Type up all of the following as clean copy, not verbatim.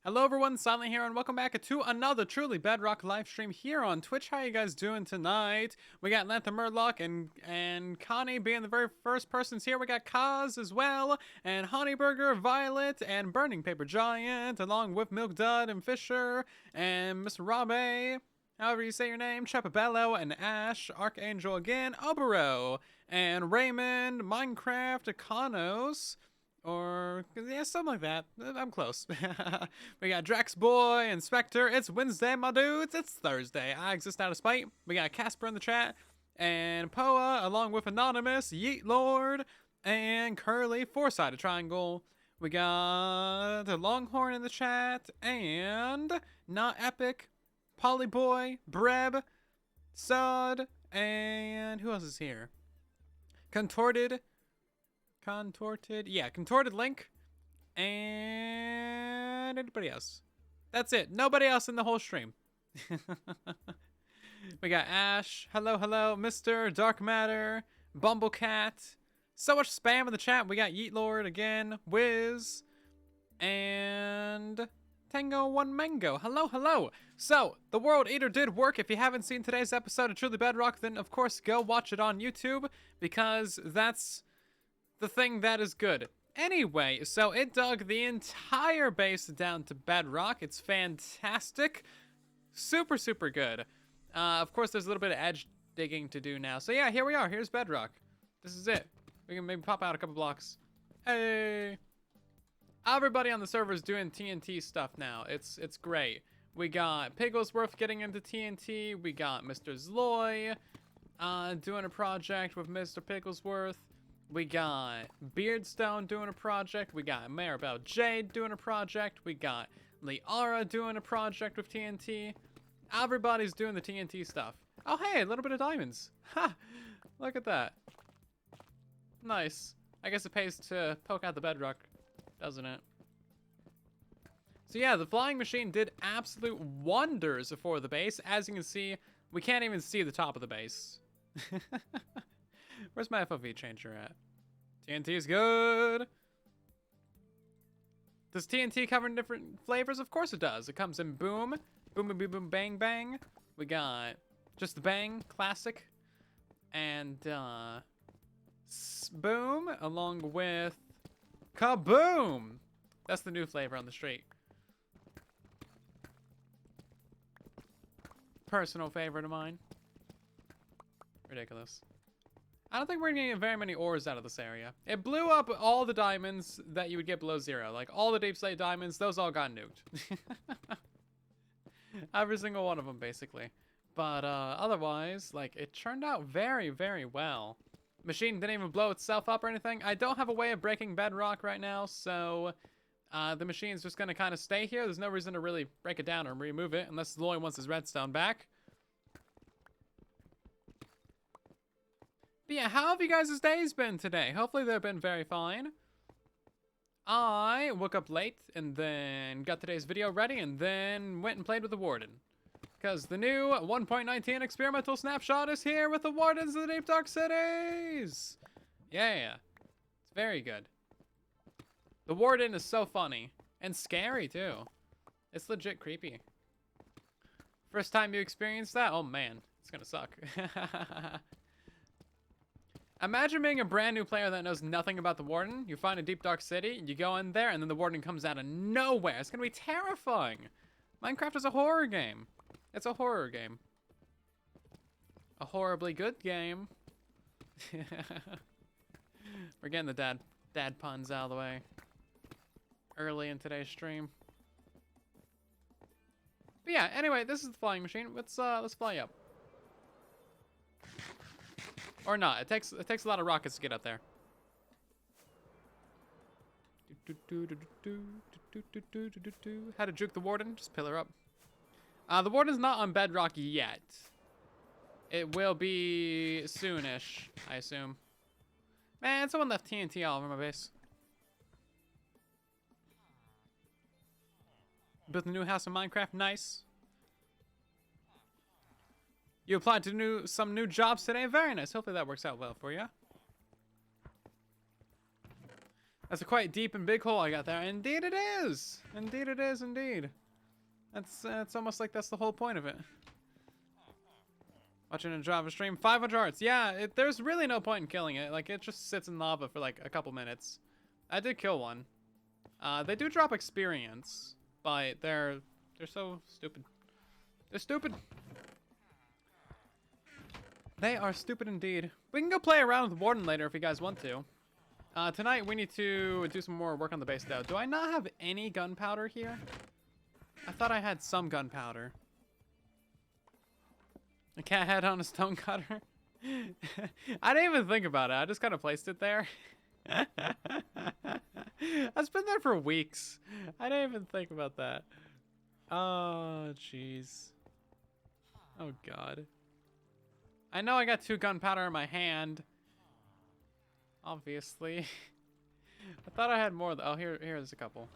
Hello everyone, Silent here, and welcome back to another truly Bedrock live stream here on Twitch. How you guys doing tonight? We got Lantha Murloc and Connie being the very first persons here. We got Kaz as well, and Honeyburger, Violet, and Burning Paper Giant, along with Milk Dud and Fisher, and Mr. Rabe, however you say your name, Chapabello, and Ash, Archangel again, Obero, and Raymond, Minecraft, Econos, or, yeah, something like that. I'm close. We got Drax Boy and Spectre. It's Wednesday, my dudes. It's Thursday. I exist out of spite. We got Casper in the chat. And Poa, along with Anonymous, Yeet Lord, and Curly, four-sided triangle. We got the Longhorn in the chat. And Not Epic, Polyboy, Breb, Sud, and who else is here? Contorted Link, and anybody else. That's it. Nobody else in the whole stream. We got Ash, hello, Mr. Dark Matter, Bumblecat. So much spam in the chat. We got Yeet Lord again, Wiz, and Tango One Mango. Hello. So, the World Eater did work. If you haven't seen today's episode of Truly Bedrock, then of course go watch it on YouTube, because that's the thing that is good. Anyway, so it dug the entire base down to bedrock. It's fantastic. Super good. Of course, there's a little bit of edge digging to do now. So yeah, here we are. Here's bedrock. This is it. We can maybe pop out a couple blocks. Hey! Everybody on the server is doing TNT stuff now. It's great. We got Pigglesworth getting into TNT. We got Mr. Zloy doing a project with Mr. Pigglesworth. We got Beardstone doing a project. We got Maribel Jade doing a project. We got Liara doing a project with TNT. Everybody's doing the TNT stuff. Oh, hey, a little bit of diamonds. Ha! Look at that. Nice. I guess it pays to poke out the bedrock, doesn't it? So yeah, the flying machine did absolute wonders for the base. As you can see, we can't even see the top of the base. Where's my FOV changer at? TNT is good. Does TNT cover in different flavors? Of course it does. It comes in boom, boom, bang, bang. We got just the bang, classic, and boom, along with kaboom. That's the new flavor on the street. Personal favorite of mine. Ridiculous. I don't think we're gonna get very many ores out of this area. It blew up all the diamonds that you would get below zero. Like, all the deep slate diamonds, those all got nuked. Every single one of them, basically. But, otherwise, like, it turned out very well. Machine didn't even blow itself up or anything. I don't have a way of breaking bedrock right now, so the machine's just gonna kind of stay here. There's no reason to really break it down or remove it, unless Lloyd wants his redstone back. But yeah, how have you guys' days been today? Hopefully they've been very fine. I woke up late and then got today's video ready and then went and played with the Warden. Because the new 1.19 experimental snapshot is here with the Wardens of the Deep Dark Cities! Yeah, it's very good. The Warden is so funny. And scary, too. It's legit creepy. First time you experience that? Oh man, it's gonna suck. Imagine being a brand new player that knows nothing about the Warden. You find a deep dark city, you go in there, and then the Warden comes out of nowhere. It's gonna be terrifying. Minecraft is a horror game. It's a horror game. A horribly good game. We're getting the dad puns out of the way early in today's stream. But yeah, anyway, this is the flying machine. Let's fly up. Or not. It takes a lot of rockets to get up there. How to juke the Warden? Just pillar up. The Warden's not on bedrock yet. It will be soonish, I assume. Man, someone left TNT all over my base. Built a new house in Minecraft. Nice. You applied to some new jobs today. Very nice. Hopefully that works out well for you. That's a quite deep and big hole I got there. Indeed it is. Indeed it is, indeed. It's almost like that's the whole point of it. Watching a Java stream, 500 hearts. Yeah, there's really no point in killing it. Like, it just sits in lava for like a couple minutes. I did kill one. They do drop experience, but they're so stupid. They're stupid. They are stupid indeed. We can go play around with Warden later if you guys want to. Tonight we need to do some more work on the base though. Do I not have any gunpowder here? I thought I had some gunpowder. A cat head on a stone cutter. I didn't even think about it. I just kind of placed it there. It's been there for weeks. I didn't even think about that. Oh, jeez. Oh, God. I know I got 2 gunpowder in my hand. Obviously. I thought I had more though. Oh, here's a couple.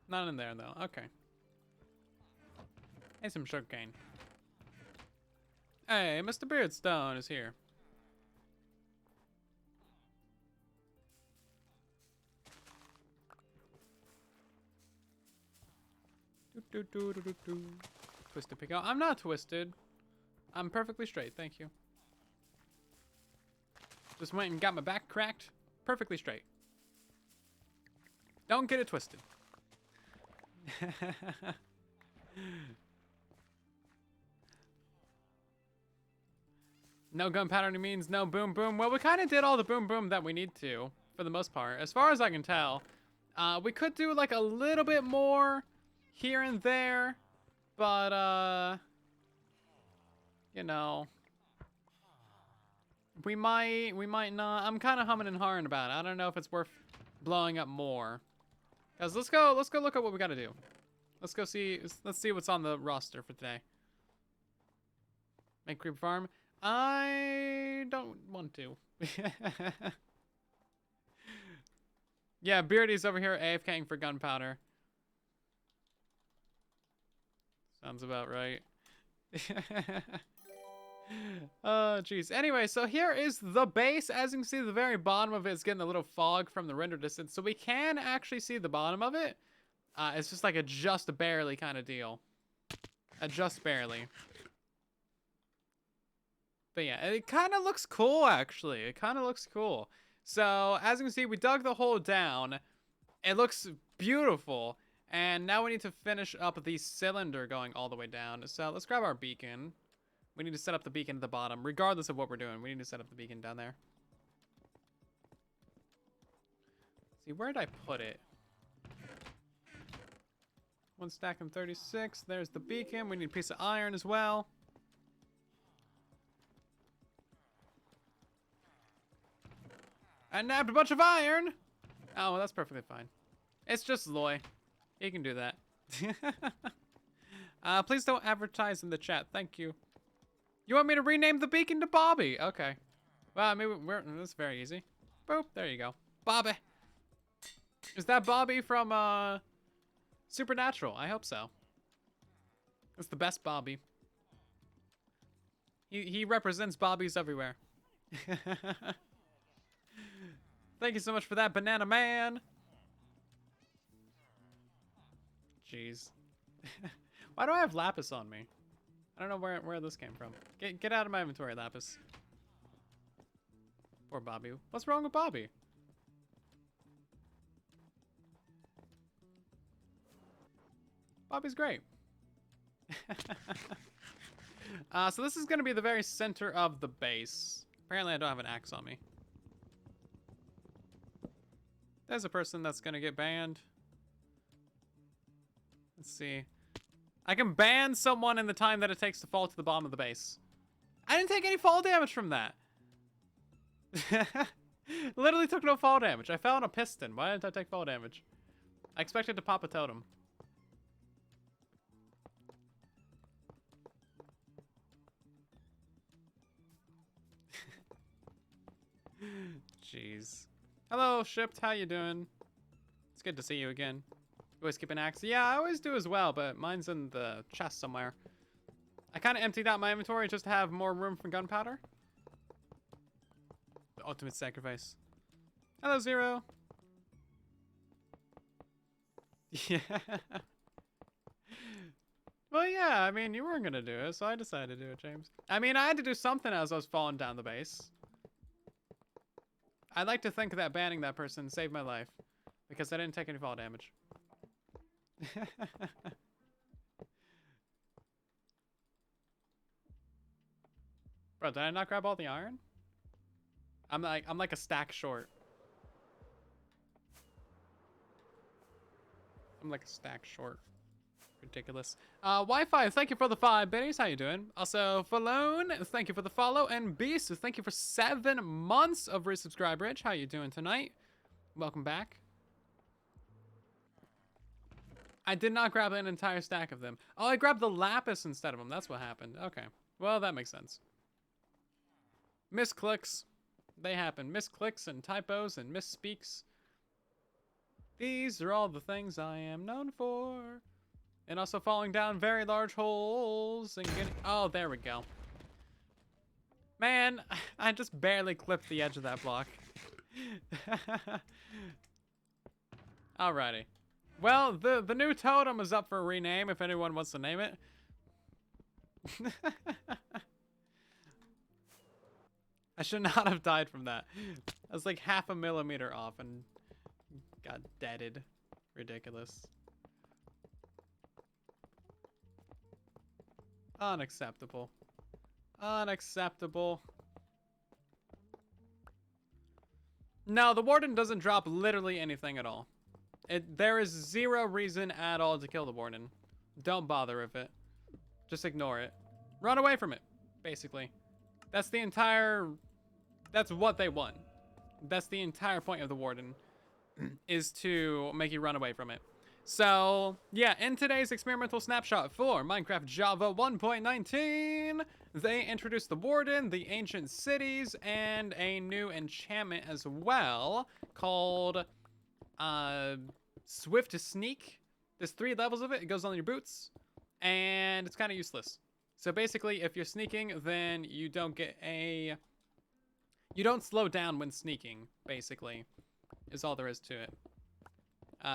Not in there though. Okay. Hey, some sugarcane. Hey, Mr. Beardstone is here. Twisted pick out. I'm not twisted. I'm perfectly straight. Thank you. Just went and got my back cracked. Perfectly straight. Don't get it twisted. No gunpowder means no boom boom. Well, we kind of did all the boom boom that we need to, for the most part. As far as I can tell. We could do like a little bit more here and there. But, you know. We might not. I'm kind of humming and hawing about it. I don't know if it's worth blowing up more. Guys, let's go look at what we got to do. Let's see what's on the roster for today. Make creep farm. I don't want to. Yeah, Beardy's over here AFKing for gunpowder. Sounds about right. Oh, jeez. Anyway, so here is the base. As you can see, the very bottom of it is getting a little fog from the render distance. So we can actually see the bottom of it. It's just like a just barely kind of deal. A just barely. But yeah, it kind of looks cool, actually. It kind of looks cool. So, as you can see, we dug the hole down. It looks beautiful. And now we need to finish up the cylinder going all the way down. So, let's grab our beacon. We need to set up the beacon at the bottom. Regardless of what we're doing, we need to set up the beacon down there. See, where did I put it? 1 stack and 36. There's the beacon. We need a piece of iron as well. I nabbed a bunch of iron. Oh, well, that's perfectly fine. It's just Loy. He can do that. Please don't advertise in the chat. Thank you. You want me to rename the beacon to Bobby? Okay. Well, I mean, that's very easy. Boop. There you go. Bobby. Is that Bobby from Supernatural? I hope so. It's the best Bobby. He represents Bobbies everywhere. Thank you so much for that, Banana Man. Jeez. Why do I have lapis on me? I don't know where this came from. Get out of my inventory, lapis. Poor Bobby. What's wrong with Bobby? Bobby's great. So this is going to be the very center of the base. Apparently I don't have an axe on me. There's a person that's going to get banned. Let's see. I can ban someone in the time that it takes to fall to the bottom of the base. I didn't take any fall damage from that. Literally took no fall damage. I fell on a piston. Why didn't I take fall damage? I expected to pop a totem. Jeez. Hello, Shipped. How you doing? It's good to see you again. You always keep an axe? Yeah, I always do as well, but mine's in the chest somewhere. I kind of emptied out my inventory just to have more room for gunpowder. The ultimate sacrifice. Hello, Zero. Yeah. Well, yeah, I mean, you weren't gonna do it, so I decided to do it, James. I mean, I had to do something as I was falling down the base. I'd like to think that banning that person saved my life, because I didn't take any fall damage. Bro, did I not grab all the iron? I'm like a stack short. I'm like a stack short. Ridiculous. Wi-Fi, thank you for the 5 biddies. How you doing? Also, Falone, thank you for the follow. And Beast, thank you for 7 months of resubscriberage. How you doing tonight? Welcome back. I did not grab an entire stack of them. Oh, I grabbed the lapis instead of them. That's what happened. Okay. Well, that makes sense. Misclicks. They happen. Misclicks and typos and misspeaks. These are all the things I am known for. And also falling down very large holes and getting... Oh, there we go. Man, I just barely clipped the edge of that block. Alrighty. Well, the new totem is up for a rename if anyone wants to name it. I should not have died from that. I was like half a millimeter off and got deaded. Ridiculous. Unacceptable. Unacceptable. No, the warden doesn't drop literally anything at all. There is 0 reason at all to kill the warden. Don't bother with it. Just ignore it. Run away from it, basically. That's the entire... That's what they want. That's the entire point of the warden, is to make you run away from it. So, yeah, in today's experimental snapshot for Minecraft Java 1.19, they introduced the Warden, the Ancient Cities, and a new enchantment as well called Swift Sneak. There's 3 levels of it. It goes on your boots, and it's kind of useless. So basically, if you're sneaking, then you don't get a... You don't slow down when sneaking, basically, is all there is to it.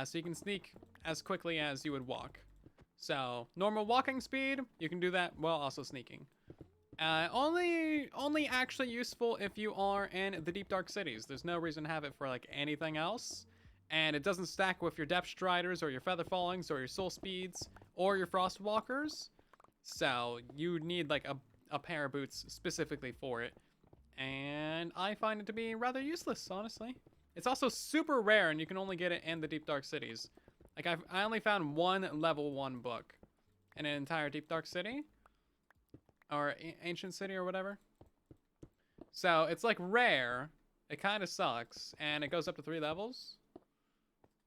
So you can sneak as quickly as you would walk. So normal walking speed, you can do that while also sneaking. Only actually useful if you are in the deep dark cities. There's no reason to have it for like anything else. And it doesn't stack with your depth striders or your feather fallings or your soul speeds or your frost walkers. So you need like a pair of boots specifically for it. And I find it to be rather useless, honestly. It's also super rare, and you can only get it in the Deep Dark Cities. Like, I only found 1 level 1 book in an entire Deep Dark City. Or Ancient City or whatever. So, it's like rare. It kind of sucks, and it goes up to 3 levels.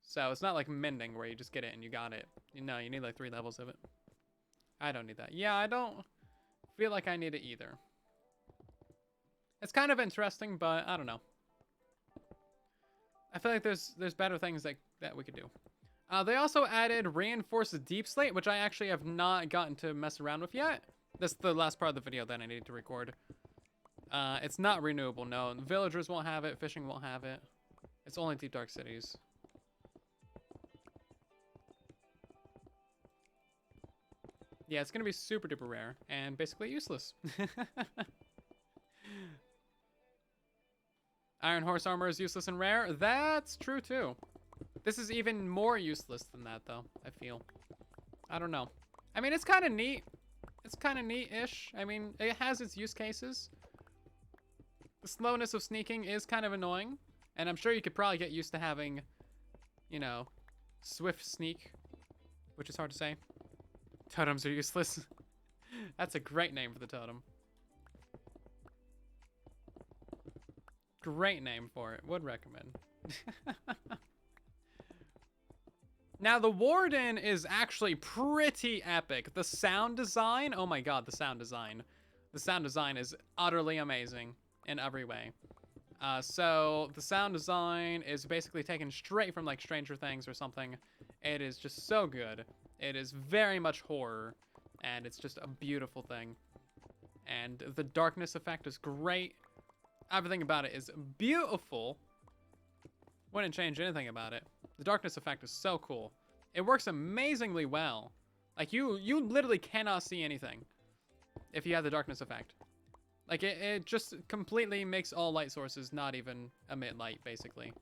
So, it's not like mending where you just get it and you got it. No, you need like 3 levels of it. I don't need that. Yeah, I don't feel like I need it either. It's kind of interesting, but I don't know. I feel like there's better things that we could do. They also added reinforced deep slate, which I actually have not gotten to mess around with yet. That's the last part of the video that I needed to record. It's not renewable, no. Villagers won't have it, fishing won't have it. It's only deep dark cities. Yeah, it's gonna be super duper rare and basically useless. Iron horse armor is useless and rare. That's true too. This is even more useless than that though, I feel. I don't know. I mean, it's kind of neat. It's kind of neat-ish. I mean, it has its use cases. The slowness of sneaking is kind of annoying. And I'm sure you could probably get used to having, you know, swift sneak, which is hard to say. Totems are useless. That's a great name for the totem. Great name for it. Would recommend. Now, the Warden is actually pretty epic. The sound design, oh my god, the sound design. The sound design is utterly amazing in every way. So, the sound design is basically taken straight from, like, Stranger Things or something. It is just so good. It is very much horror, and it's just a beautiful thing. And the darkness effect is great. Everything about it is beautiful. Wouldn't change anything about it. The darkness effect is so cool. It works amazingly well. Like, you literally cannot see anything if you have the darkness effect. Like, it just completely makes all light sources not even emit light, basically.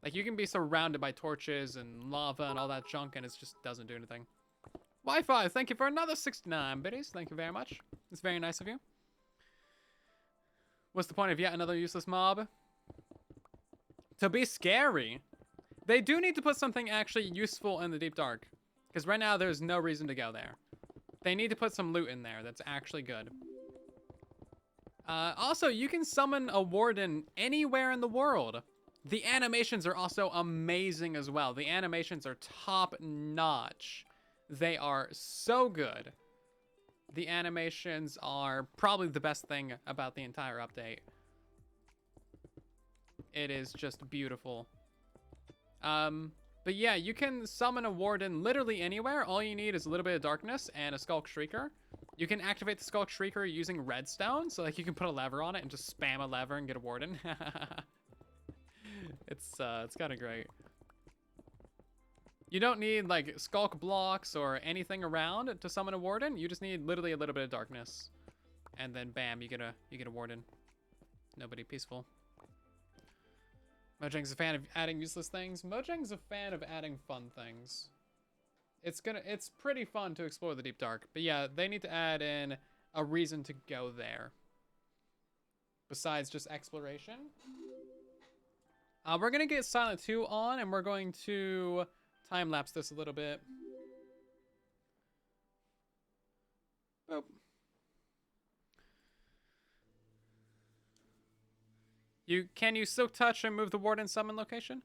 Like, you can be surrounded by torches and lava and all that junk, and it just doesn't do anything. Wi-Fi, thank you for another 69 biddies. Thank you very much. It's very nice of you. What's the point of yet another useless mob? To be scary. They do need to put something actually useful in the Deep Dark. Because right now, there's no reason to go there. They need to put some loot in there that's actually good. Also, you can summon a warden anywhere in the world. The animations are also amazing as well. The animations are top-notch. They are so good. The animations are probably the best thing about the entire update. It is just beautiful. But yeah, you can summon a warden literally anywhere. All you need is a little bit of darkness and a Skulk Shrieker. You can activate the Skulk Shrieker using redstone, so like you can put a lever on it and just spam a lever and get a warden. It's kind of great. You don't need like Skulk blocks or anything around to summon a warden. You just need literally a little bit of darkness, and then bam, you get a warden. Nobody peaceful. Mojang's a fan of adding useless things. Mojang's a fan of adding fun things. It's pretty fun to explore the Deep Dark. But yeah, they need to add in a reason to go there. Besides just exploration. We're going to get silentwo on, and we're going to time-lapse this a little bit. Boop. Can you silk touch and move the warden summon location?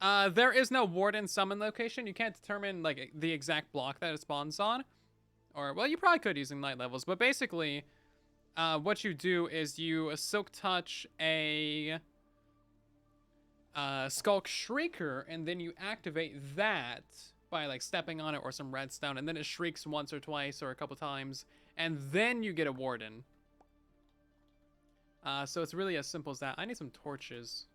There is no warden summon location. You can't determine like the exact block that it spawns on. Or, well, you probably could using light levels. But basically, what you do is you silk touch a Skulk Shrieker, and then you activate that by like stepping on it or some redstone, and then it shrieks once or twice or a couple times, and then you get a warden. So it's really as simple as that. I need some torches.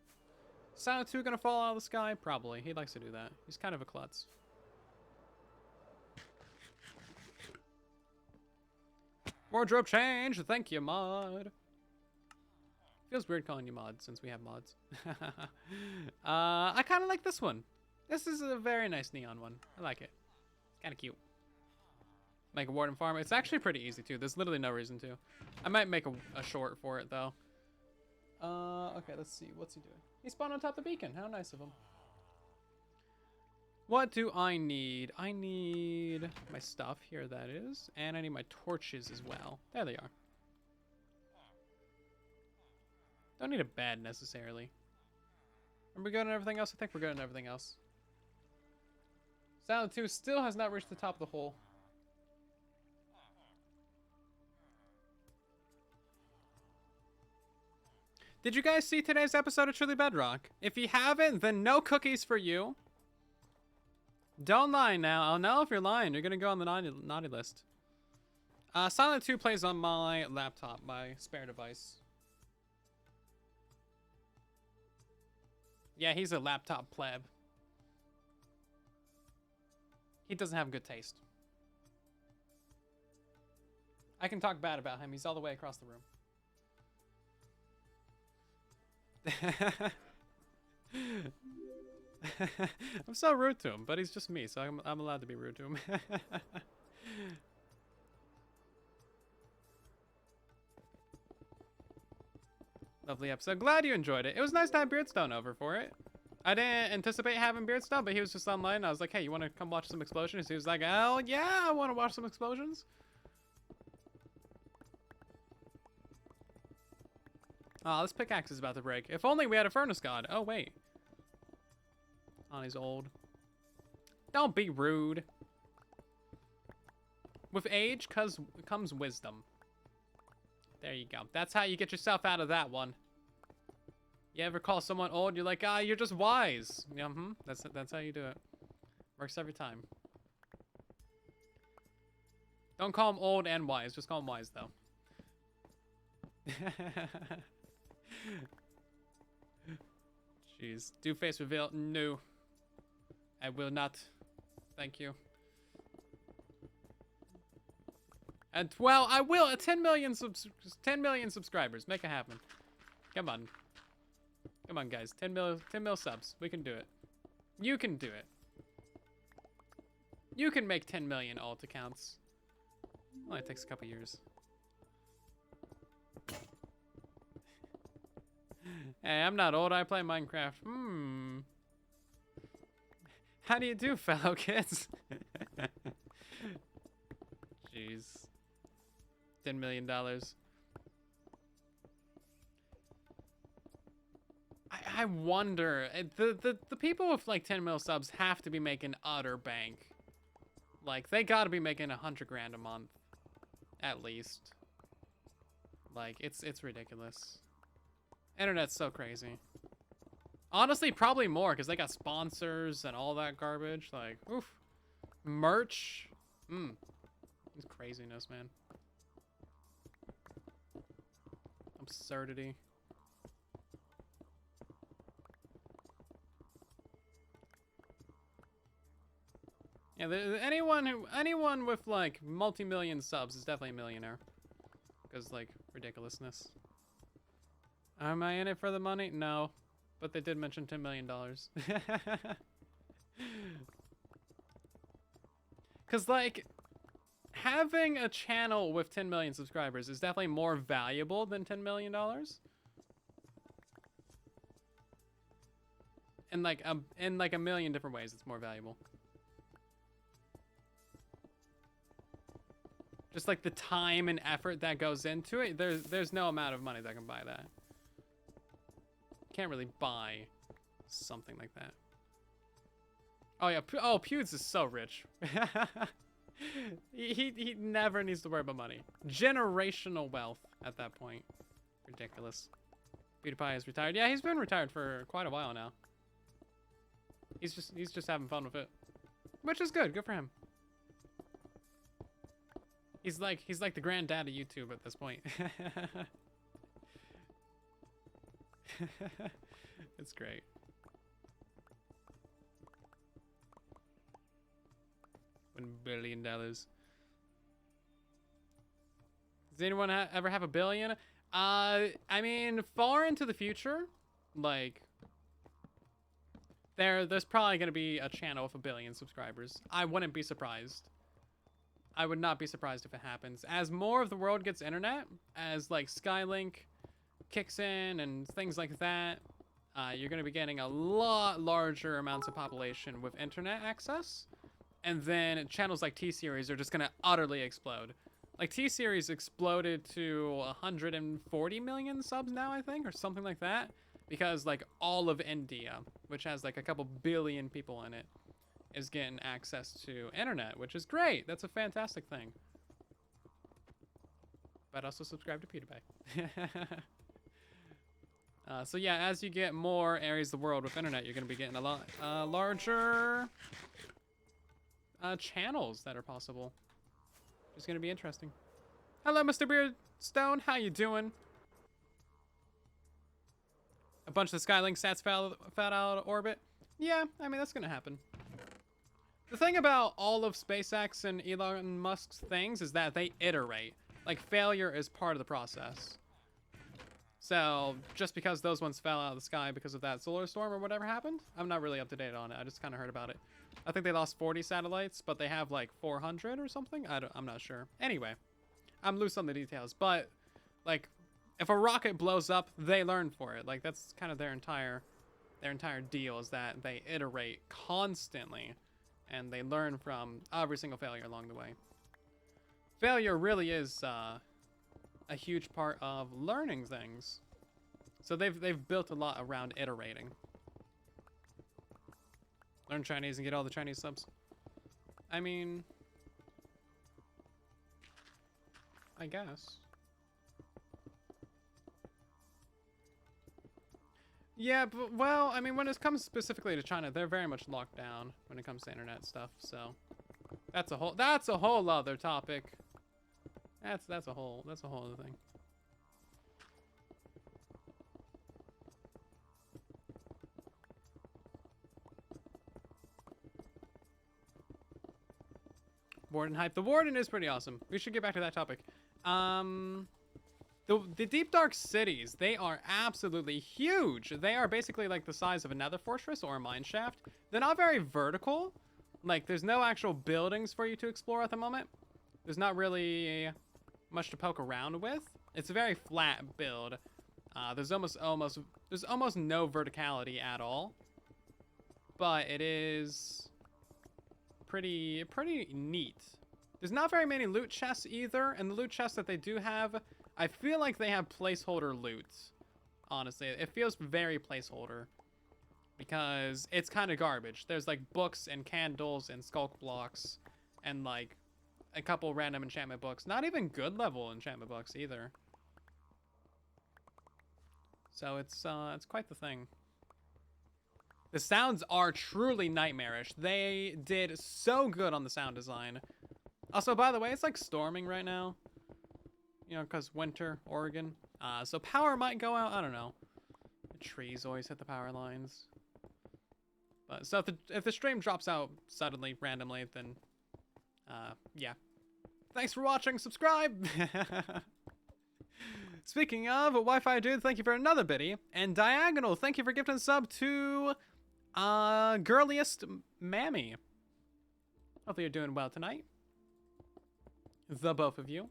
silentwo gonna fall out of the sky? Probably. He likes to do that. He's kind of a klutz. Wardrobe change! Thank you, mod! Feels weird calling you mod since we have mods. I kind of like this one. This is a very nice neon one. I like it. It's kind of cute. Make a warden farm. It's actually pretty easy too. There's literally no reason to. I might make a short for it though. Okay, let's see. What's he doing? He spawned on top of the beacon. How nice of him. What do I need? I need my stuff. Here that is. And I need my torches as well. There they are. Don't need a bed necessarily. Are we good on everything else? I think we're good on everything else. silentwo still has not reached the top of the hole. Did you guys see today's episode of Truly Bedrock? If you haven't, then no cookies for you. Don't lie now. I'll know if you're lying. You're gonna go on the naughty list. silentwo plays on my laptop, my spare device. Yeah, he's a laptop pleb. He doesn't have good taste. I can talk bad about him. He's all the way across the room. I'm so rude to him, but he's just me, so I'm allowed to be rude to him. Lovely episode. Glad you enjoyed it. It was nice to have Beardstone over for it. I didn't anticipate having Beardstone, but he was just online. And I was like, hey, you want to come watch some explosions? He was like, hell yeah, I want to watch some explosions. Oh, this pickaxe is about to break. If only we had a furnace god. Oh, wait. Oh, he's old. Don't be rude. With age comes wisdom. There you go. That's how you get yourself out of that one. You ever call someone old? You're like, ah, you're just wise. Yeah, that's how you do it. Works every time. Don't call him old and wise. Just call him wise, though. Jeez. Do face reveal? No. I will not. Thank you. And well, I will. 10 million subscribers. Make it happen. Come on. Come on, guys. 10 mil subs. We can do it. You can do it. You can make 10 million alt accounts. Only takes a couple years. Hey, I'm not old. I play Minecraft. How do you do, fellow kids? Jeez. $10 million. I wonder. The people with like 10 mil subs have to be making utter bank. Like, they gotta be making 100 grand a month. At least. Like, it's ridiculous. Internet's so crazy. Honestly, probably more, because they got sponsors and all that garbage. Like, oof. Merch. It's craziness, man. Absurdity. Yeah, anyone with like multi-million subs is definitely a millionaire. Because like ridiculousness. Am I in it for the money? No. But they did mention $10 million. Because, like, having a channel with 10 million subscribers is definitely more valuable than $10 million. In like a million different ways, it's more valuable. Just like the time and effort that goes into it, there's no amount of money that can buy that. Can't really buy something like that. Oh yeah, Pewds is so rich. he never needs to worry about money. Generational wealth at that point. Ridiculous. PewDiePie is retired. Yeah, he's been retired for quite a while now. He's just having fun with it, which is good. Good for him. He's like the granddad of YouTube at this point. It's great. $1 billion. Does anyone ever have a billion? I mean, far into the future, like, there's probably gonna be a channel with 1 billion subscribers. I wouldn't be surprised. I would not be surprised if it happens. As more of the world gets internet, as like Skylink kicks in and things like that, you're going to be getting a lot larger amounts of population with internet access. And then channels like T-Series are just going to utterly explode. Like T-Series exploded to 140 million subs now, I think, or something like that. Because like all of India, which has like a couple billion people in it, is getting access to internet, which is great. That's a fantastic thing. But also subscribe to PewDiePie. So yeah, as you get more areas of the world with internet, you're going to be getting a lot larger channels that are possible. It's going to be interesting. Hello, Mr. Beardstone. How you doing? A bunch of the Skylink sats fell out of orbit. Yeah, I mean, that's going to happen. The thing about all of SpaceX and Elon Musk's things is that they iterate. Like, failure is part of the process. So, just because those ones fell out of the sky because of that solar storm or whatever happened, I'm not really up to date on it. I just kind of heard about it. I think they lost 40 satellites, but they have like 400 or something. I'm not sure. Anyway, I'm loose on the details. But, like, if a rocket blows up, they learn for it. Like, that's kind of their entire deal, is that they iterate constantly. And they learn from every single failure along the way. Failure really is a huge part of learning things. So they've built a lot around iterating. Learn Chinese and get all the Chinese subs. I mean, I guess. Yeah, but, well, I mean, when it comes specifically to China, they're very much locked down when it comes to internet stuff, so that's a whole other topic. That's a whole other thing. Warden hype. The Warden is pretty awesome. We should get back to that topic. The deep dark cities, they are absolutely huge. They are basically like the size of a nether fortress or a mine shaft. They're not very vertical. Like, there's no actual buildings for you to explore at the moment. There's not really much to poke around with. It's a very flat build. There's almost no verticality at all. But it is pretty neat. There's not very many loot chests either, and the loot chests that they do have, I feel like they have placeholder loot. Honestly, it feels very placeholder because it's kind of garbage. There's like books and candles and skulk blocks and like a couple random enchantment books. Not even good level enchantment books either. So it's quite the thing. The sounds are truly nightmarish. They did so good on the sound design. Also, by the way, it's like storming right now. You know, because winter, Oregon. So power might go out. I don't know. The trees always hit the power lines. But so if the stream drops out suddenly, randomly, then yeah. Thanks for watching. Subscribe. Speaking of Wi-Fi dude, thank you for another biddy. And Diagonal, thank you for gifting a sub to Girliest Mammy. Hopefully you're doing well tonight. The both of you.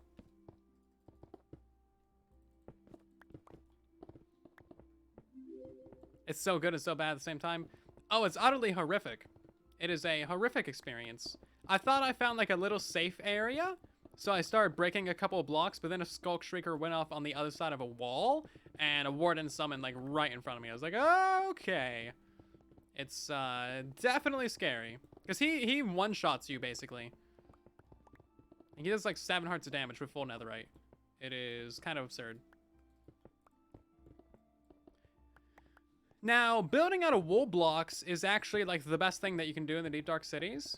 It's so good and so bad at the same time. Oh, it's utterly horrific. It is a horrific experience. I thought I found like a little safe area, so I started breaking a couple of blocks, but then a Skulk Shrieker went off on the other side of a wall, and a Warden summoned like right in front of me. I was like, okay. It's definitely scary. Because he one-shots you, basically. He does like 7 hearts of damage with full netherite. It is kind of absurd. Now, building out of wool blocks is actually like the best thing that you can do in the deep dark cities.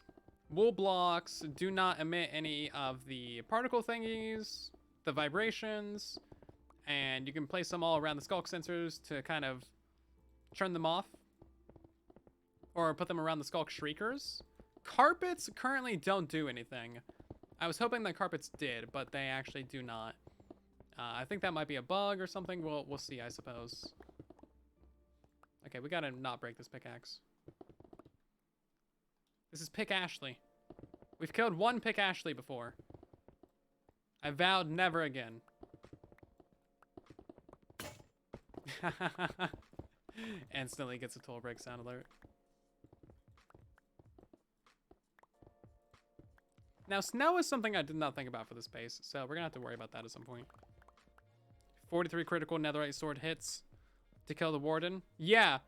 Wool blocks do not emit any of the particle thingies, the vibrations, and you can place them all around the skulk sensors to kind of turn them off. Or put them around the skulk shriekers. Carpets currently don't do anything. I was hoping that carpets did, but they actually do not. I think that might be a bug or something. We'll see, I suppose. Okay, we gotta not break this pickaxe. This is Pick Ashley. We've killed one Pick Ashley before. I vowed never again. Instantly gets a toll break sound alert. Now, snow is something I did not think about for this base, so we're gonna have to worry about that at some point. 43 critical netherite sword hits to kill the Warden. Yeah,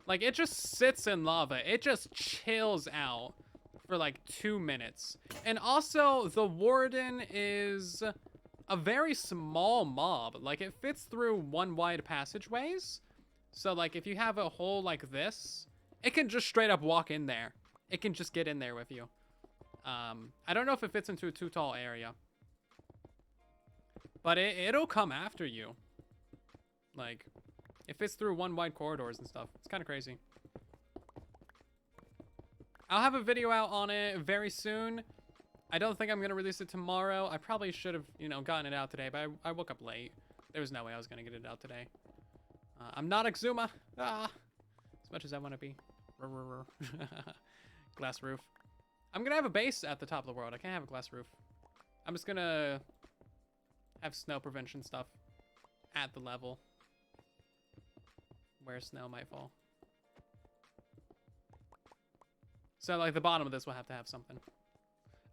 like it just sits in lava. It just chills out for like 2 minutes. And also, the Warden is a very small mob. Like, it fits through one wide passageways. So, like, if you have a hole like this, it can just straight up walk in there. It can just get in there with you. I don't know if it fits into a too tall area. But it'll come after you. Like, it fits through one wide corridors and stuff. It's kind of crazy. I'll have a video out on it very soon. I don't think I'm going to release it tomorrow. I probably should have, you know, gotten it out today, but I woke up late. There was no way I was going to get it out today. I'm not Exuma. As much as I want to be. Glass roof. I'm going to have a base at the top of the world. I can't have a glass roof. I'm just going to have snow prevention stuff at the level where snow might fall. So, like, the bottom of this will have to have something.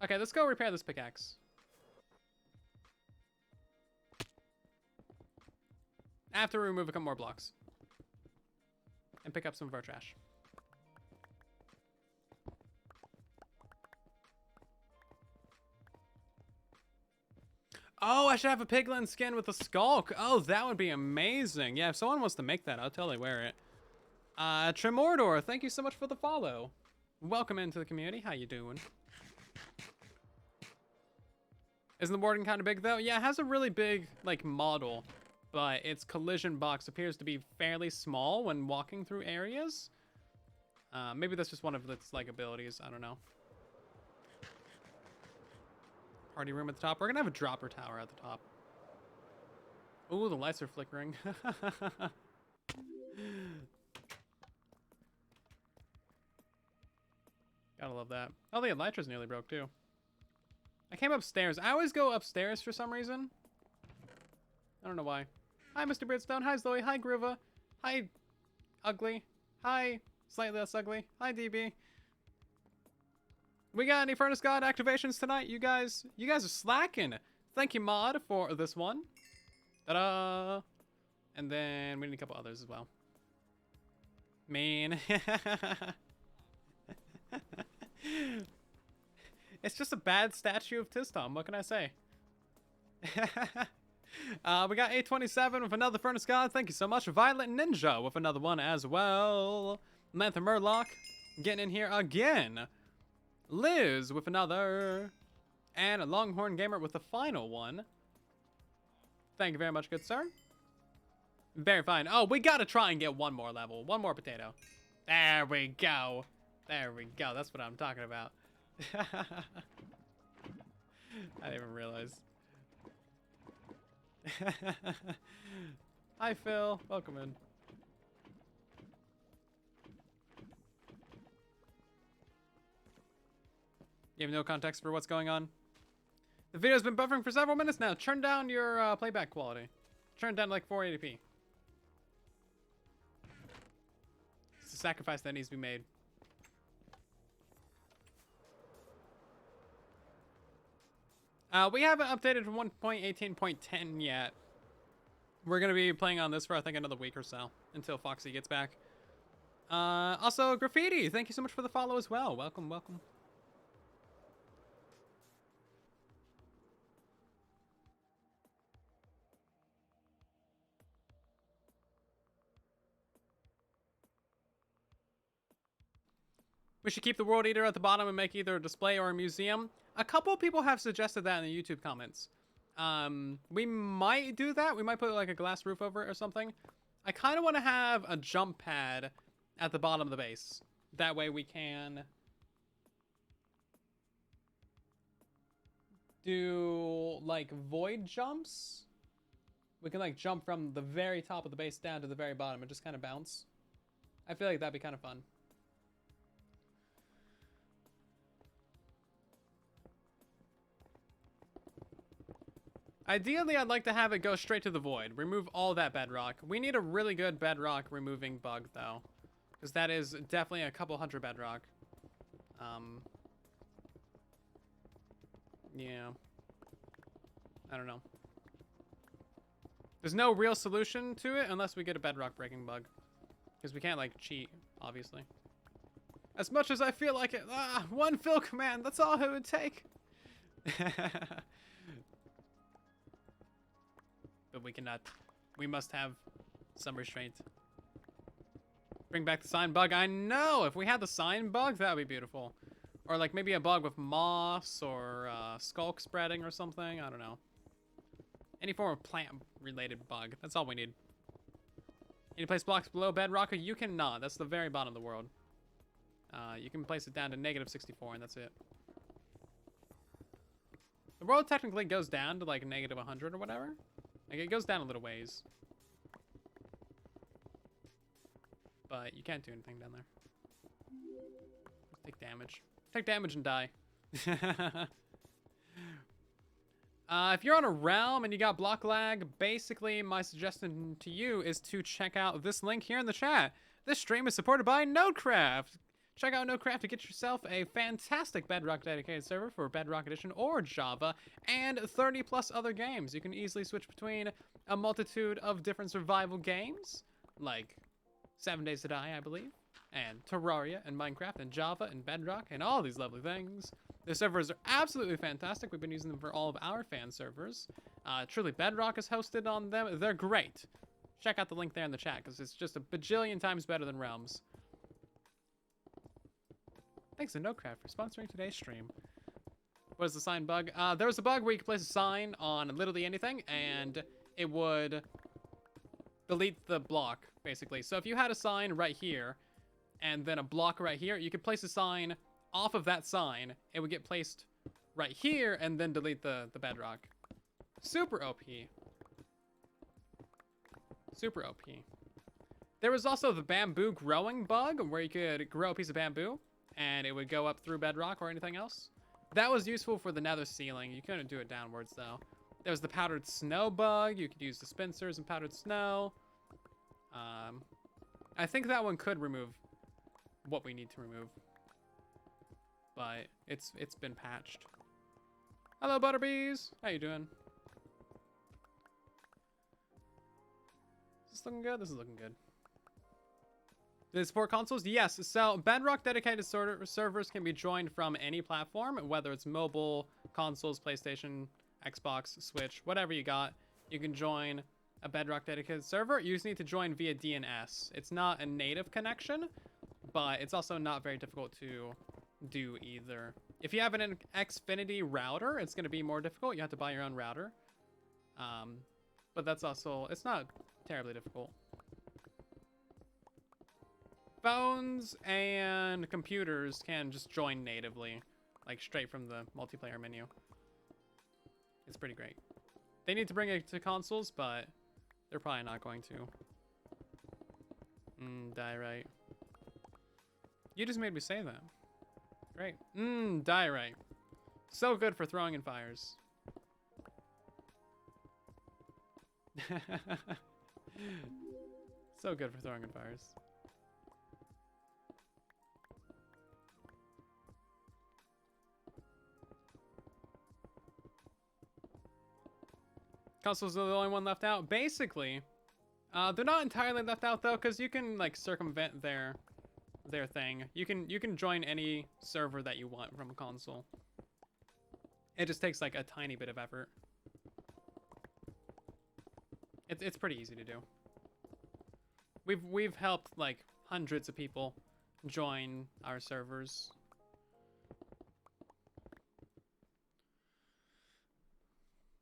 Okay, let's go repair this pickaxe. I have to remove a couple more blocks. And pick up some of our trash. Oh, I should have a piglin skin with a skulk. Oh, that would be amazing. Yeah, if someone wants to make that, I'll totally wear it. Tremordor, thank you so much for the follow. Welcome into the community. How you doing? Isn't the Warden kind of big, though? Yeah, it has a really big, like, model. But its collision box appears to be fairly small when walking through areas. Maybe that's just one of its, like, abilities. I don't know. party room at the top. We're gonna have a dropper tower at the top. Ooh, the lights are flickering. Gotta love that. Oh, the elytra's nearly broke too. I came upstairs. I always go upstairs for some reason. I don't know why. Hi, Mr. Bridgestone. Hi, Zoe. Hi, Groova. Hi, Ugly. Hi, Slightly Less Ugly. Hi, DB. We got any Furnace God activations tonight? You guys are slacking. Thank you, Mod, for this one. Ta-da! And then we need a couple others as well. Mean. It's just a bad statue of Tistom. What can I say? We got 827 with another Furnace God. Thank you so much. Violet Ninja with another one as well. Mantha Murloc getting in here again. Liz with another. And a Longhorn Gamer with the final one. Thank you very much, good sir. Very fine. Oh, we gotta try and get one more level. One more potato. There we go. There we go. That's what I'm talking about. I didn't even realize. Hi, Phil. Welcome in. You have no context for what's going on? The video's been buffering for several minutes now. Turn down your playback quality. Turn it down to like 480p. It's a sacrifice that needs to be made. We haven't updated to 1.18.10 yet. We're going to be playing on this for, I think, another week or so until Foxy gets back. Also, Graffiti, thank you so much for the follow as well. Welcome, welcome. We should keep the World Eater at the bottom and make either a display or a museum. A couple of people have suggested that in the YouTube comments. We might do that. We might put like a glass roof over it or something. I kind of want to have a jump pad at the bottom of the base. That way we can do like void jumps. We can like jump from the very top of the base down to the very bottom and just kind of bounce. I feel like that'd be kind of fun. Ideally, I'd like to have it go straight to the void. Remove all that bedrock. We need a really good bedrock removing bug, though. Because that is definitely a couple hundred bedrock. Yeah. I don't know. There's no real solution to it unless we get a bedrock breaking bug. Because we can't, like, cheat, obviously. As much as I feel like it. One fill command. That's all it would take. But we cannot. We must have some restraint. Bring back the sign bug. I know! If we had the sign bug, that would be beautiful. Or like maybe a bug with moss or skulk spreading or something. I don't know. Any form of plant-related bug. That's all we need. Can you place blocks below bedrock? You cannot. That's the very bottom of the world. You can place it down to -64 and that's it. The world technically goes down to like -100 or whatever. Like, it goes down a little ways. But you can't do anything down there. Just take damage. Take damage and die. If you're on a realm and you got block lag, basically my suggestion to you is to check out this link here in the chat. This stream is supported by Nodecraft. Check out Nodecraft to get yourself a fantastic Bedrock dedicated server for Bedrock Edition or Java, and 30 plus other games. You can easily switch between a multitude of different survival games, like 7 Days to Die, I believe, and Terraria, and Minecraft, and Java, and Bedrock, and all these lovely things. The servers are absolutely fantastic. We've been using them for all of our fan servers. Truly, Bedrock is hosted on them. They're great. Check out the link there in the chat, because it's just a bajillion times better than Realms. Thanks to Nodecraft for sponsoring today's stream. What is the sign bug? There was a bug where you could place a sign on literally anything, and it would delete the block, basically. So if you had a sign right here, and then a block right here, you could place a sign off of that sign. It would get placed right here and then delete the bedrock. Super OP. Super OP. There was also the bamboo growing bug where you could grow a piece of bamboo and it would go up through bedrock or anything else. That was useful for the nether ceiling. You couldn't do it downwards though. There was the powdered snow bug. You could use dispensers and powdered snow. I think that one could remove what we need to remove. But it's been patched. Hello, Butterbees. How you doing? Is this looking good? This is looking good. Do they support consoles? Yes. So Bedrock dedicated servers can be joined from any platform, whether it's mobile, consoles, PlayStation, Xbox, Switch, whatever you got. You can join a Bedrock dedicated server. You just need to join via DNS. It's not a native connection, but it's also not very difficult to do either. If you have an Xfinity router, it's going to be more difficult. You have to buy your own router. But that's also, it's not terribly difficult. Phones and computers can just join natively, like straight from the multiplayer menu. It's pretty great. They need to bring it to consoles, but they're probably not going to. Diorite. You just made me say that. Great. Diorite. So good for throwing in fires. So good for throwing in fires. Consoles are the only one left out. Basically, they're not entirely left out though, because you can like circumvent their thing. You can join any server that you want from a console. It just takes like a tiny bit of effort. It's pretty easy to do. We've helped like hundreds of people join our servers.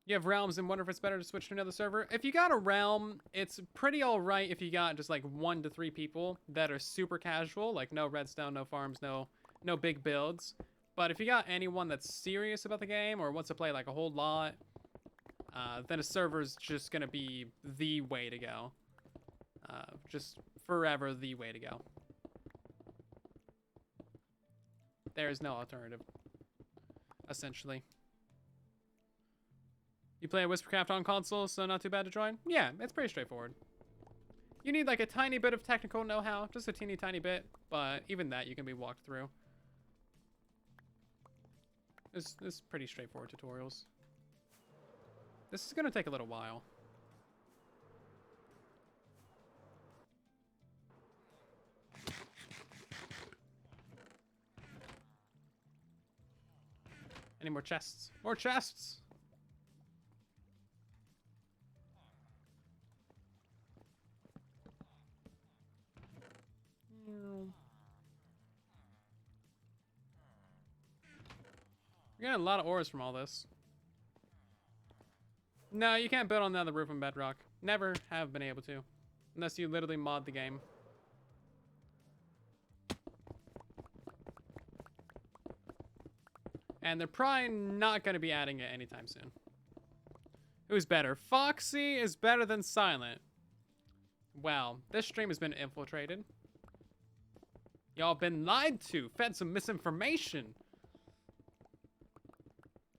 You have realms and wonder if it's better to switch to another server. If you got a realm, it's pretty alright if you got just like 1 to 3 people that are super casual, like no redstone, no farms, no big builds. But if you got anyone that's serious about the game or wants to play like a whole lot, then a server's just gonna be the way to go. Just forever the way to go. There is no alternative, essentially. You play Whispercraft on console, so not too bad to join? Yeah, it's pretty straightforward. You need like a tiny bit of technical know-how, just a teeny tiny bit, but even that you can be walked through. This is pretty straightforward tutorials. This is gonna take a little while. Any more chests? More chests! You're getting a lot of ores from all this. No, you can't build on the other roof in Bedrock. Never have been able to. Unless you literally mod the game. And they're probably not going to be adding it anytime soon. Who's better? Foxy is better than Silent. Wow, this stream has been infiltrated. Y'all been lied to, fed some misinformation.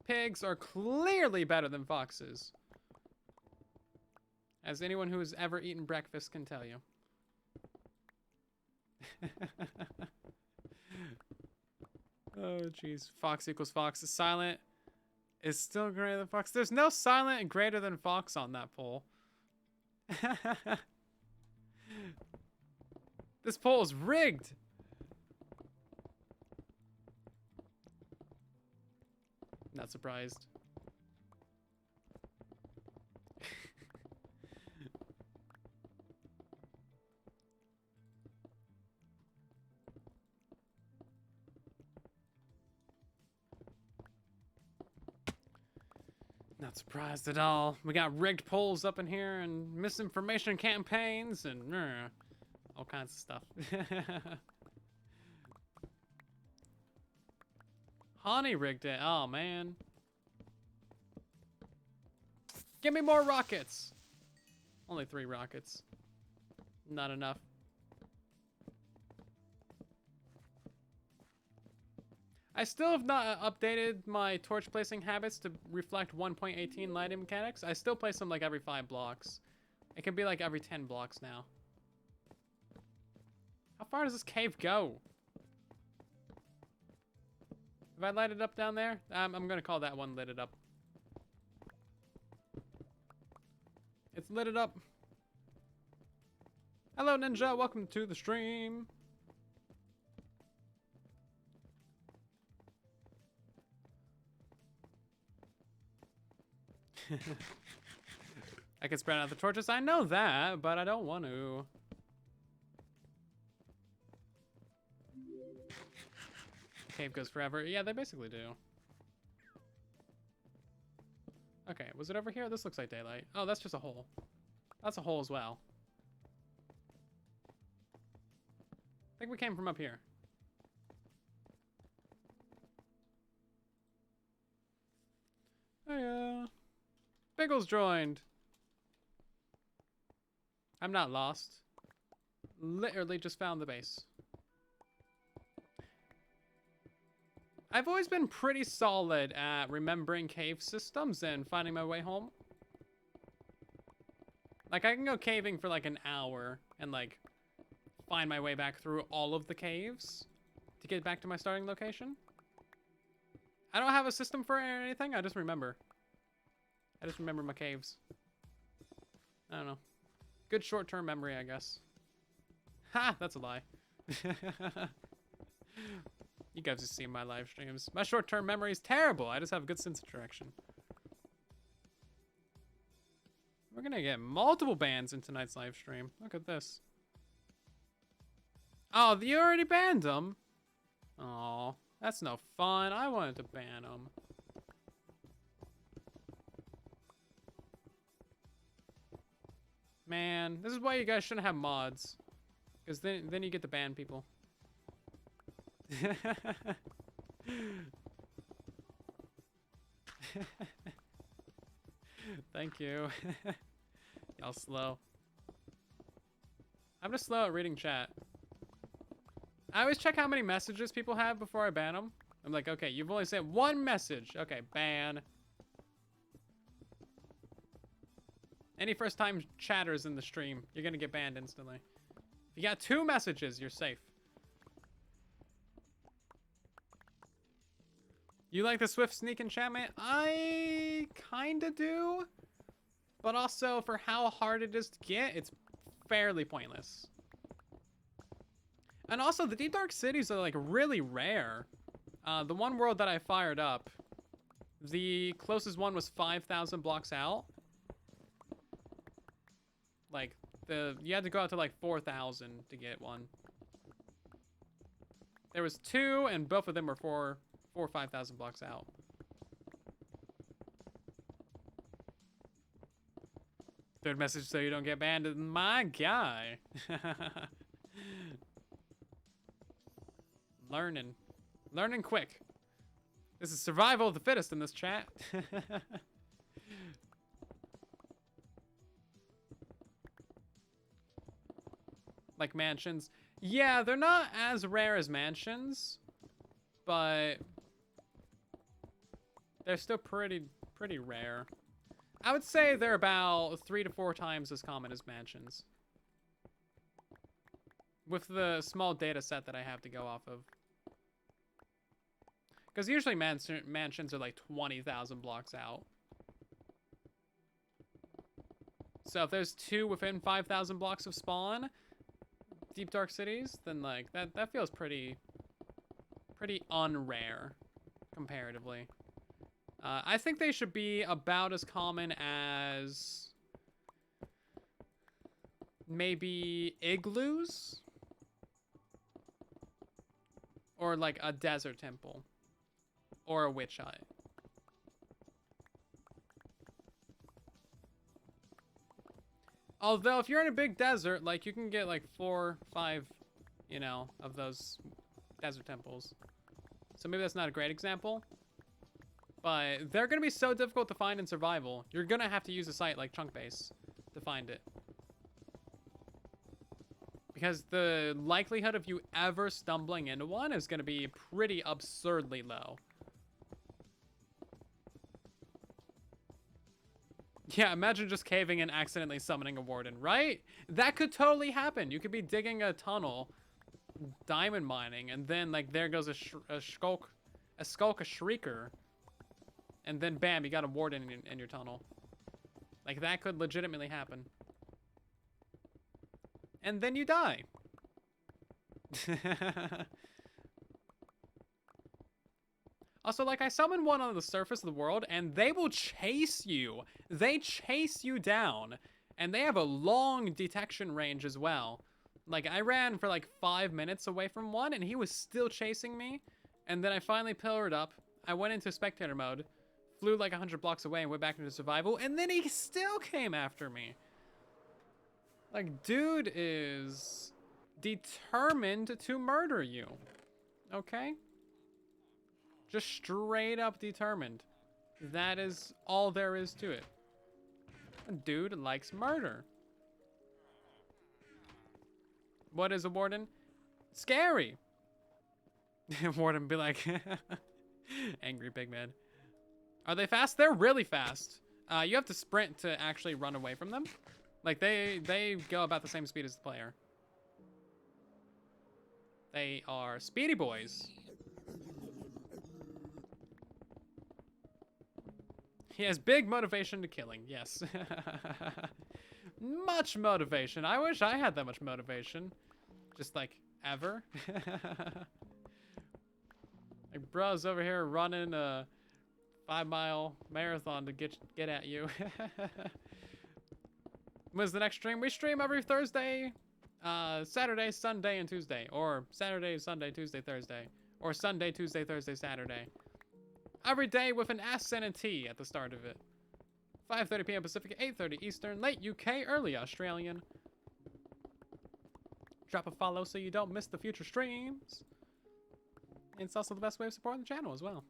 Pigs are clearly better than foxes. As anyone who has ever eaten breakfast can tell you. Oh, jeez. Fox equals fox. Silent is still greater than fox. There's no silent and greater than fox on that poll. This poll is rigged. Not surprised. Not surprised at all. We got rigged polls up in here and misinformation campaigns and all kinds of stuff. Honey rigged it. Oh, man. Give me more rockets. Only 3 rockets. Not enough. I still have not updated my torch placing habits to reflect 1.18 lighting mechanics. I still place them like every 5 blocks. It can be like every 10 blocks now. How far does this cave go? Have I lighted up down there? I'm gonna call that one lit it up. It's lit it up. Hello, Ninja. Welcome to the stream. I can spread out the torches. I know that, but I don't want to. Cave goes forever. Yeah, they basically do. Okay, was it over here? This looks like daylight. Oh, that's just a hole. That's a hole as well. I think we came from up here. Oh yeah. Biggles joined. I'm not lost. Literally just found the base. I've always been pretty solid at remembering cave systems and finding my way home. Like, I can go caving for like an hour and like find my way back through all of the caves to get back to my starting location. I don't have a system for anything. I just remember. I just remember my caves. I don't know. Good short-term memory, I guess. Ha! That's a lie. You guys have seen my live streams. My short-term memory is terrible. I just have a good sense of direction. We're gonna get multiple bans in tonight's live stream. Look at this. Oh, you already banned them? Oh, that's no fun. I wanted to ban them. Man, this is why you guys shouldn't have mods. Because then you get to ban people. Thank you. Y'all slow. I'm just slow at reading chat. I always check how many messages people have before I ban them. I'm like, okay, you've only sent 1 message. Okay, ban. Any first time chatters in the stream, you're gonna get banned instantly. If you got 2 messages, you're safe. You like the swift sneak enchantment? I kinda do. But also, for how hard it is to get, it's fairly pointless. And also, the deep dark cities are like really rare. The one world that I fired up, the closest one was 5,000 blocks out. Like, you had to go out to like 4,000 to get one. There was 2, and both of them were 4 or 5,000 blocks out. Third message so you don't get banned. My guy. Learning quick. This is survival of the fittest in this chat. Like mansions. Yeah, they're not as rare as mansions, but they're still pretty rare. I would say they're about 3 to 4 times as common as mansions. With the small data set that I have to go off of. Because usually mansions are like 20,000 blocks out. So if there's 2 within 5,000 blocks of spawn, deep dark cities, then like that feels pretty unrare comparatively. I think they should be about as common as maybe igloos or like a desert temple or a witch hut. Although if you're in a big desert, like you can get like 4, 5, you know, of those desert temples. So maybe that's not a great example. But they're going to be so difficult to find in survival. You're going to have to use a site like Chunk Base to find it. Because the likelihood of you ever stumbling into one is going to be pretty absurdly low. Yeah, imagine just caving and accidentally summoning a warden, right? That could totally happen. You could be digging a tunnel, diamond mining, and then like there goes a skulk, a shrieker, and then bam, you got a warden in your tunnel. Like that could legitimately happen. And then you die. Also, like, I summoned one on the surface of the world, and they will chase you. They chase you down. And they have a long detection range as well. Like, I ran for like 5 minutes away from one, and he was still chasing me. And then I finally pillared up. I went into spectator mode, flew like 100 blocks away, and went back into survival. And then he still came after me. Like, dude is determined to murder you. Okay? Just straight up determined. That is all there is to it. Dude likes murder. What is a warden? Scary. Warden be like, angry big man. Are they fast? They're really fast. You have to sprint to actually run away from them. Like they go about the same speed as the player. They are speedy boys. He has big motivation to killing, yes. Much motivation. I wish I had that much motivation. Just like, ever. Like, bro's over here running a 5-mile marathon to get at you. When's the next stream? We stream every Thursday, Saturday, Sunday, and Tuesday. Or Saturday, Sunday, Tuesday, Thursday. Or Sunday, Tuesday, Thursday, Saturday. Every day with an S and a T at the start of it. 5:30 p.m. Pacific, 8:30 Eastern, late UK, early Australian. Drop a follow so you don't miss the future streams. It's also the best way of supporting the channel as well.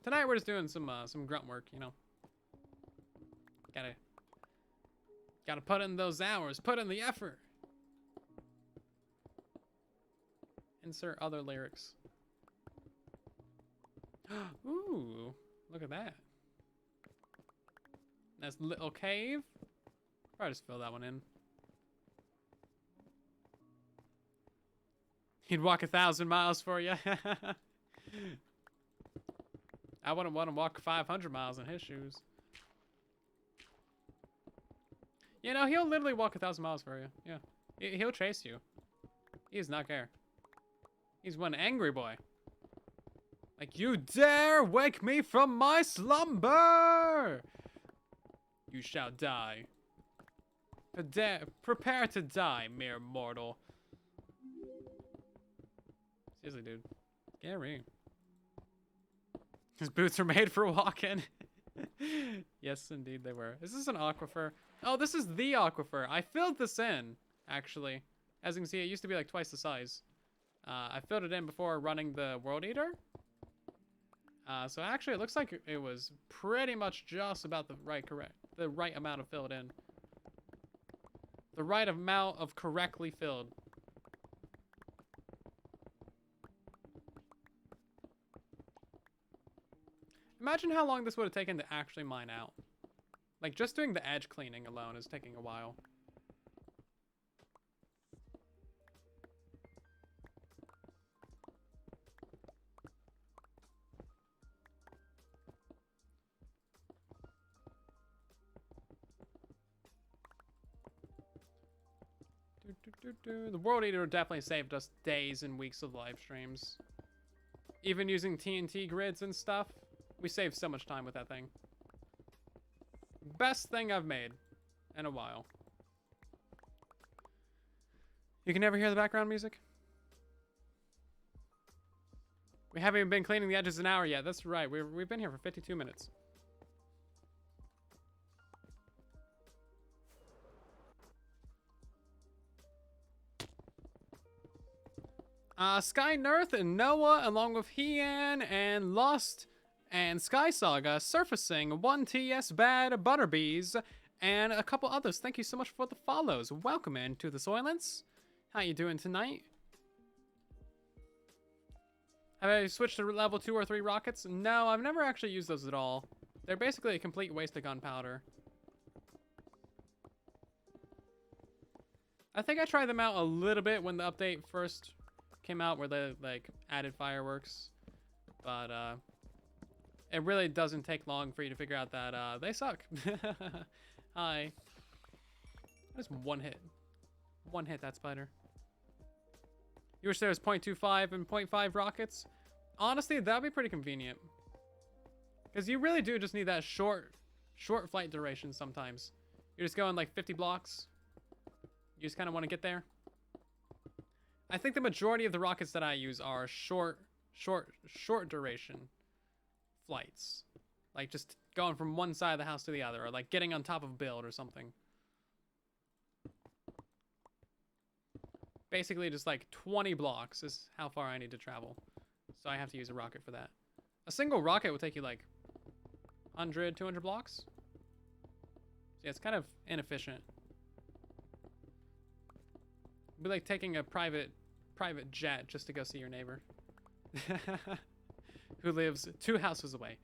Tonight we're just doing some grunt work, you know. Gotta put in those hours, put in the effort. Insert other lyrics. Ooh, look at that. Nice little cave. Probably just fill that one in. He'd walk 1,000 miles for you. I wouldn't want to walk 500 miles in his shoes. You know, he'll literally walk 1,000 miles for you. Yeah. He'll chase you. He does not care. He's one angry boy. Like, you dare wake me from my slumber! You shall die. Prepare to die, mere mortal. Seriously, dude. Scary. His boots are made for walking. Yes, indeed they were. Is this an aquifer? Oh, this is the aquifer. I filled this in, actually. As you can see, it used to be like twice the size. I filled it in before running the World Eater. So actually, it looks like it was pretty much just about the right amount of filled in. The right amount of correctly filled. Imagine how long this would have taken to actually mine out. Like, just doing the edge cleaning alone is taking a while. The World Eater definitely saved us days and weeks of live streams. Even using TNT grids and stuff, we saved so much time with that thing. Best thing I've made in a while. You can never hear the background music? We haven't even been cleaning the edges an hour yet. That's right. We've been here for 52 minutes. Sky Nerth and Noah, along with Heian and Lost and Sky Saga, surfacing 1TS Bad Butterbees, and a couple others. Thank you so much for the follows. Welcome into the Soylents. How you doing tonight? Have I switched to level 2 or 3 rockets? No, I've never actually used those at all. They're basically a complete waste of gunpowder. I think I tried them out a little bit when the update first came out, where they like added fireworks, but it really doesn't take long for you to figure out that they suck. Hi. Just one hit. One hit that spider. You wish there was 0.25 and 0.5 rockets? Honestly, that'd be pretty convenient. Because you really do just need that short flight duration sometimes. You're just going like 50 blocks. You just kind of want to get there. I think the majority of the rockets that I use are short duration flights. Like just going from one side of the house to the other, or like getting on top of a build or something. Basically just like 20 blocks is how far I need to travel. So I have to use a rocket for that. A single rocket will take you like 100, 200 blocks. So yeah, it's kind of inefficient. It'd be like taking a private jet just to go see your neighbor. Who lives 2 houses away.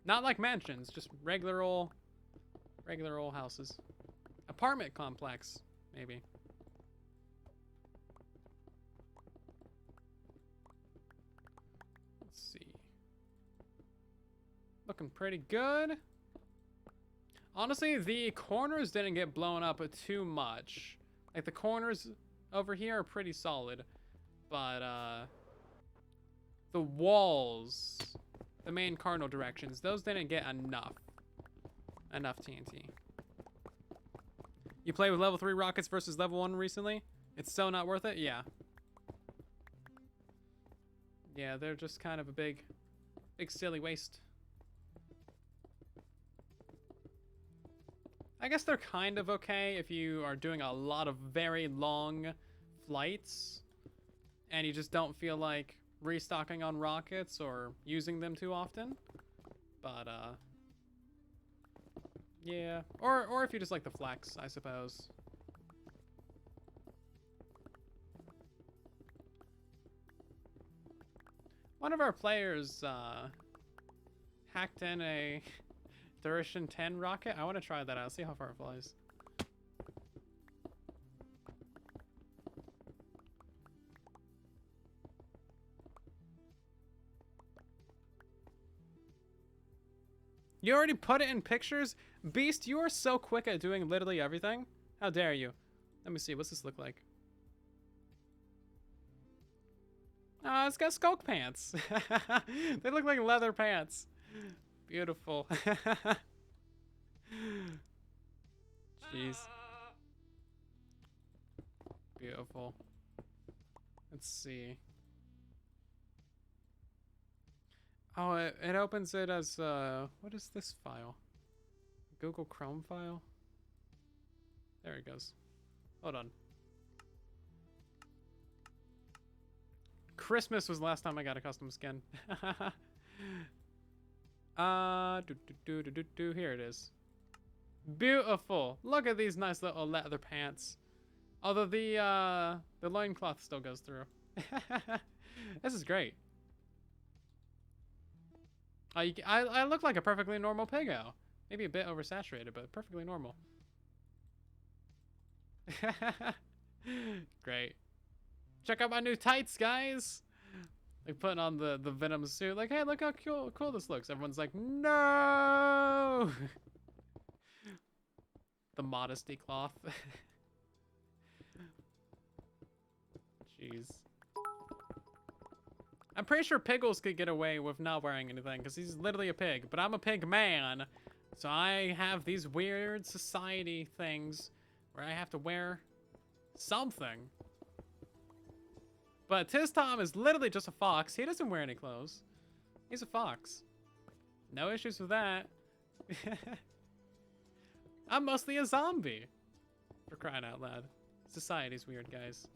Not like mansions, just regular old houses. Apartment complex, maybe. Let's see. Looking pretty good. Honestly, the corners didn't get blown up too much. Like the corners over here are pretty solid, but the walls, the main cardinal directions, those didn't get enough TNT. You play with level 3 rockets versus level 1 recently? It's so not worth it? Yeah. Yeah, they're just kind of a big silly waste. I guess they're kind of okay if you are doing a lot of very long flights and you just don't feel like restocking on rockets or using them too often. But yeah, or if you just like the flex, I suppose. One of our players hacked in a Duration 10 rocket. I want to try that out, see how far it flies. You already put it in pictures? Beast, you are so quick at doing literally everything. How dare you? Let me see, what's this look like? It's got skulk pants. They look like leather pants. Beautiful. Jeez. Beautiful. Let's see. Oh, it opens it as, what is this file? Google Chrome file? There it goes. Hold on. Christmas was the last time I got a custom skin. Here it is. Beautiful. Look at these nice little leather pants. Although the loincloth still goes through. This is great. I look like a perfectly normal pig-o. Maybe a bit oversaturated, but perfectly normal. Great. Check out my new tights, guys. Like putting on the Venom suit. Like, hey, look how cool this looks. Everyone's like, no. The modesty cloth. Jeez. I'm pretty sure Piggles could get away with not wearing anything because he's literally a pig, but I'm a pig man. So I have these weird society things where I have to wear something. But Tiz Tom is literally just a fox. He doesn't wear any clothes. He's a fox. No issues with that. I'm mostly a zombie. For crying out loud. Society's weird, guys.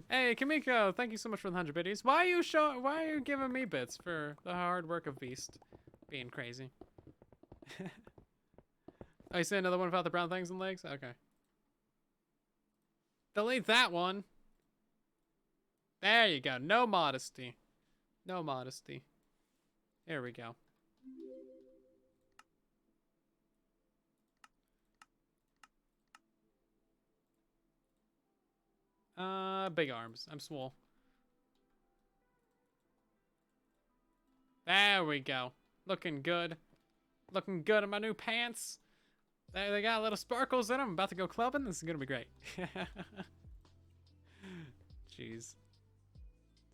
Hey, Kamiko, thank you so much for the 100 biddies. Why are you giving me bits for the hard work of Beast being crazy? Oh, you say another one about the brown things and legs? Okay. Delete that one. There you go. No modesty. No modesty. There we go. Big arms. I'm swole. There we go. Looking good. Looking good in my new pants. They got little sparkles in them. I'm about to go clubbing. This is gonna be great. Jeez.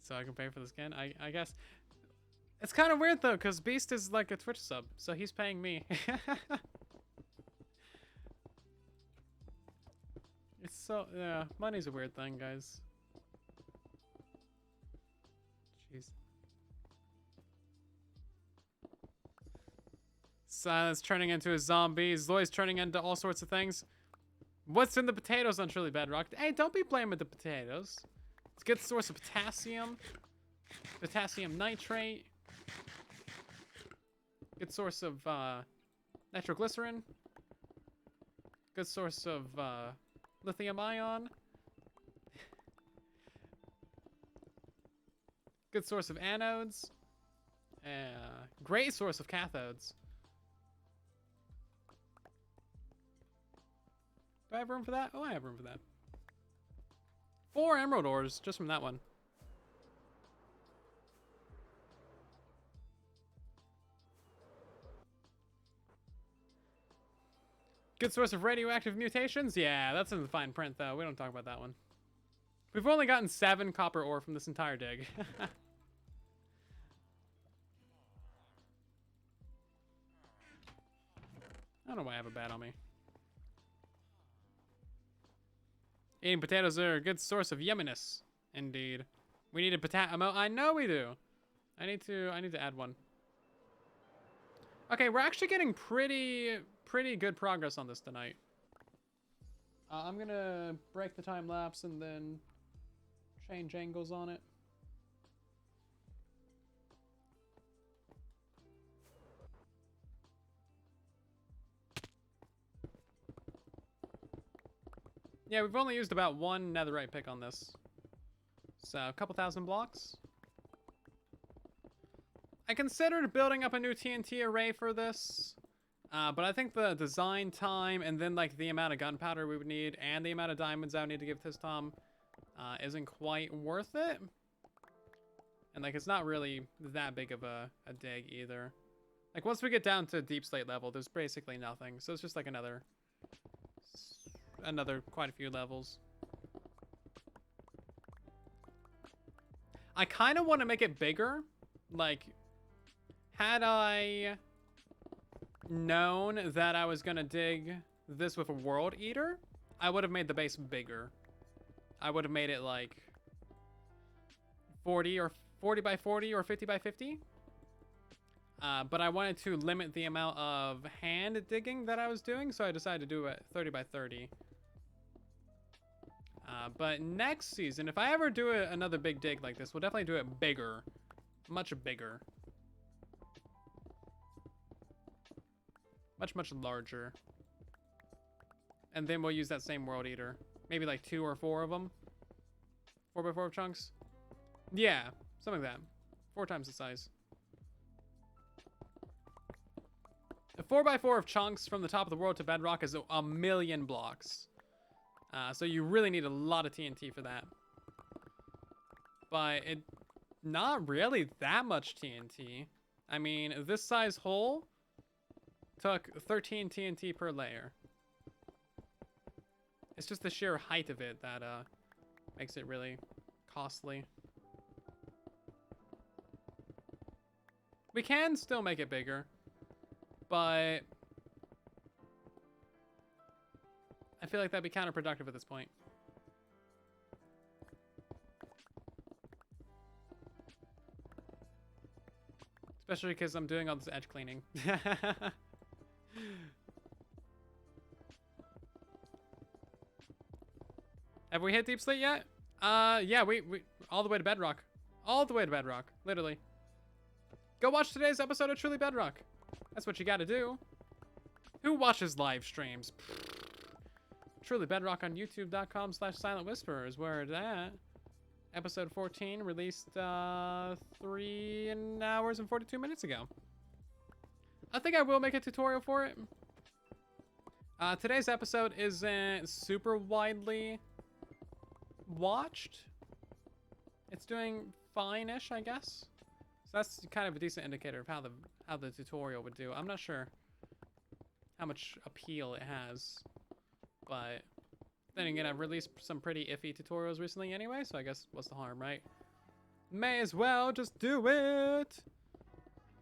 So I can pay for the skin? I guess. It's kind of weird though, because Beast is like a Twitch sub, so he's paying me. It's so, yeah, money's a weird thing, guys. Jeez. Silence turning into a zombie. Zoe's turning into all sorts of things. What's in the potatoes on Truly Bedrock? Hey, don't be blaming the potatoes. It's a good source of potassium. Potassium nitrate. Good source of nitroglycerin. Good source of lithium ion. Good source of anodes. Great source of cathodes. Do I have room for that? Oh, I have room for that. 4 emerald ores just from that one. Good source of radioactive mutations? Yeah, that's in the fine print, though. We don't talk about that one. We've only gotten 7 copper ore from this entire dig. I don't know why I have a bat on me. Eating potatoes are a good source of yumminess. Indeed. We need a potato. I know we do. I need to add one. Okay, we're actually getting pretty good progress on this tonight. I'm gonna break the time lapse and then change angles on it. Yeah, we've only used about 1 netherite pick on this. So, a couple thousand blocks. I considered building up a new TNT array for this. But I think the design time and then like the amount of gunpowder we would need and the amount of diamonds I would need to give Tistom isn't quite worth it. And like it's not really that big of a dig either. Like once we get down to deep slate level, there's basically nothing. So it's just like another quite a few levels. I kind of want to make it bigger. Like, had I known that I was gonna dig this with a world eater, I would have made the base bigger. I would have made it like 40 by 40 or 50 by 50. But I wanted to limit the amount of hand digging that I was doing, so I decided to do it 30 by 30. But next season, if I ever do another big dig like this, we'll definitely do it bigger. Much bigger. Much larger. And then we'll use that same world eater. Maybe like 2 or 4 of them. 4 by 4 chunks. Yeah, something like that. 4 times the size. A 4 by 4 of chunks from the top of the world to bedrock is a million blocks. So you really need a lot of TNT for that. But it not really that much TNT. I mean, this size hole took 13 TNT per layer. It's just the sheer height of it that makes it really costly. We can still make it bigger, but I feel like that'd be counterproductive at this point. Especially because I'm doing all this edge cleaning. Have we hit Deep Slate yet? Yeah, we all the way to Bedrock. All the way to Bedrock, literally. Go watch today's episode of Truly Bedrock. That's what you gotta do. Who watches live streams? Truly Bedrock on youtube.com/silentwhisperer is where it's at. Episode 14 released 3 hours and 42 minutes ago. I think I will make a tutorial for it. Today's episode isn't super widely watched. It's doing fine-ish, I guess. So that's kind of a decent indicator of how the tutorial would do. I'm not sure how much appeal it has, but then again, I've released some pretty iffy tutorials recently anyway, so I guess what's the harm, right? May as well just do it.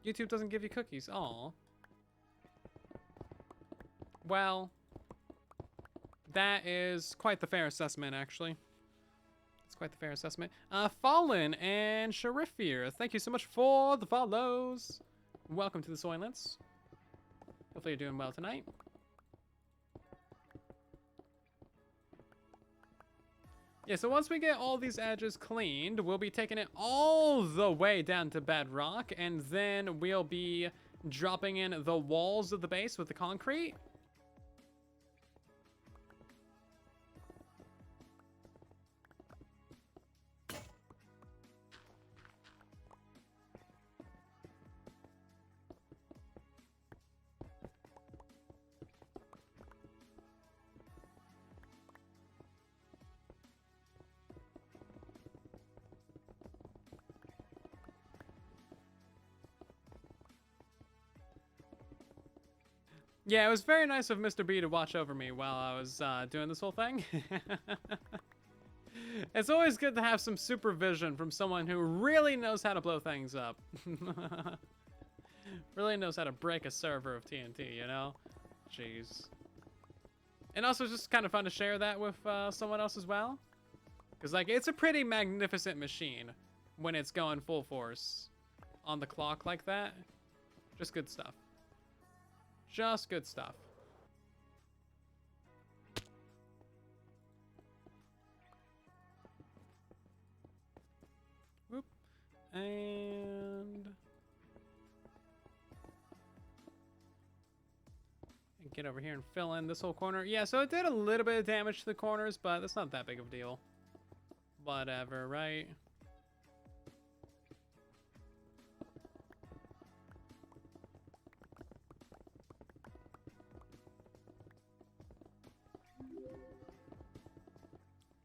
YouTube doesn't give you cookies. Aw. Well, that is quite the fair assessment, actually. It's quite the fair assessment. Fallen and Sharifir, thank you so much for the follows. Welcome to the Soylents. Hopefully you're doing well tonight. Yeah, so once we get all these edges cleaned, we'll be taking it all the way down to Bedrock, and then we'll be dropping in the walls of the base with the concrete. Yeah, it was very nice of Mr. B to watch over me while I was doing this whole thing. It's always good to have some supervision from someone who really knows how to blow things up. Really knows how to break a server of TNT, you know? Jeez. And also it's just kind of fun to share that with someone else as well. Because, like, it's a pretty magnificent machine when it's going full force on the clock like that. Just good stuff. Just good stuff. Whoop. And get over here and fill in this whole corner. Yeah, so it did a little bit of damage to the corners, but that's not that big of a deal. Whatever, right?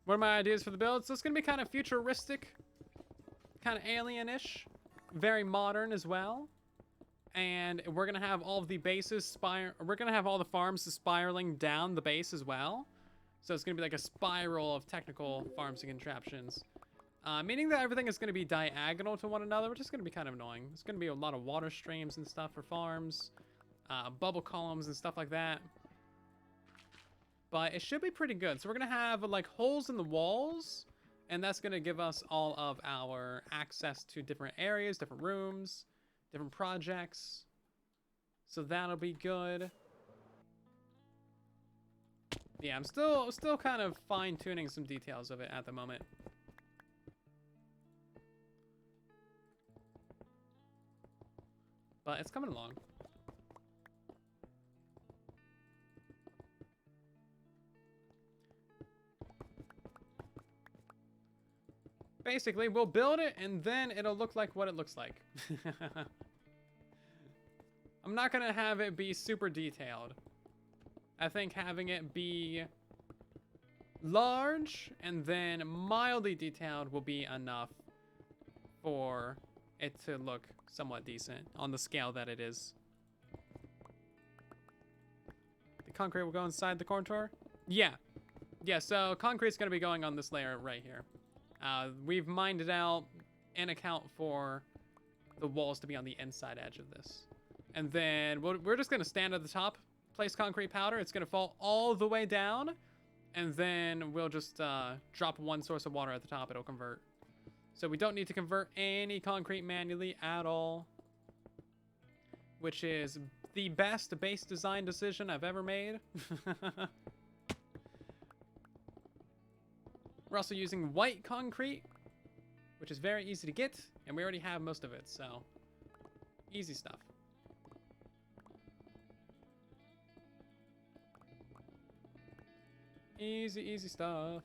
What are my ideas for the build? So it's going to be kind of futuristic, kind of alien-ish, very modern as well. And we're going to have all of the bases we're going to have all the farms spiraling down the base as well. So it's going to be like a spiral of technical farms and contraptions. Meaning that everything is going to be diagonal to one another, which is going to be kind of annoying. There's going to be a lot of water streams and stuff for farms, bubble columns and stuff like that. But it should be pretty good. So we're going to have like holes in the walls, and that's going to give us all of our access to different areas, different rooms, different projects. So that'll be good. Yeah, I'm still kind of fine-tuning some details of it at the moment. But it's coming along. Basically, we'll build it, and then it'll look like what it looks like. I'm not going to have it be super detailed. I think having it be large and then mildly detailed will be enough for it to look somewhat decent on the scale that it is. The concrete will go inside the contour? Yeah. Yeah, so concrete's going to be going on this layer right here. We've mined it out and account for the walls to be on the inside edge of this. And then we're just going to stand at the top, place concrete powder. It's going to fall all the way down. And then we'll just drop one source of water at the top. It'll convert. So we don't need to convert any concrete manually at all. Which is the best base design decision I've ever made. We're also using white concrete, which is very easy to get, and we already have most of it, so easy stuff. Easy stuff.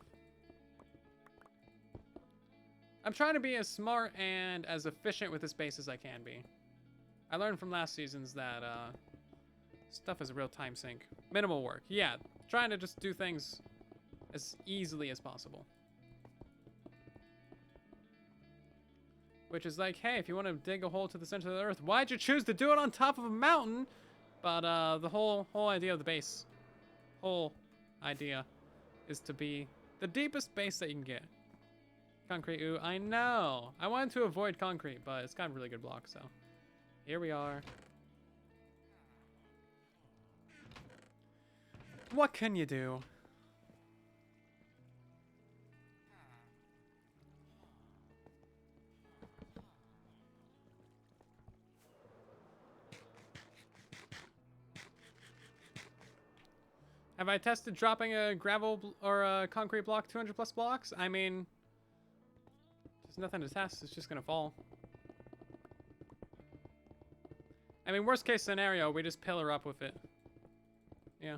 I'm trying to be as smart and as efficient with this base as I can be. I learned from last seasons that stuff is a real time sink. Minimal work. Yeah, trying to just do things as easily as possible. Which is like, hey, if you want to dig a hole to the center of the earth, why'd you choose to do it on top of a mountain? But the whole idea of the base, whole idea, is to be the deepest base that you can get. Concrete, ooh, I know. I wanted to avoid concrete, but it's got a really good block, so here we are. What can you do? Have I tested dropping a gravel or a concrete block 200 plus blocks? I mean, there's nothing to test. It's just gonna fall. I mean, worst case scenario, we just pillar up with it. Yeah.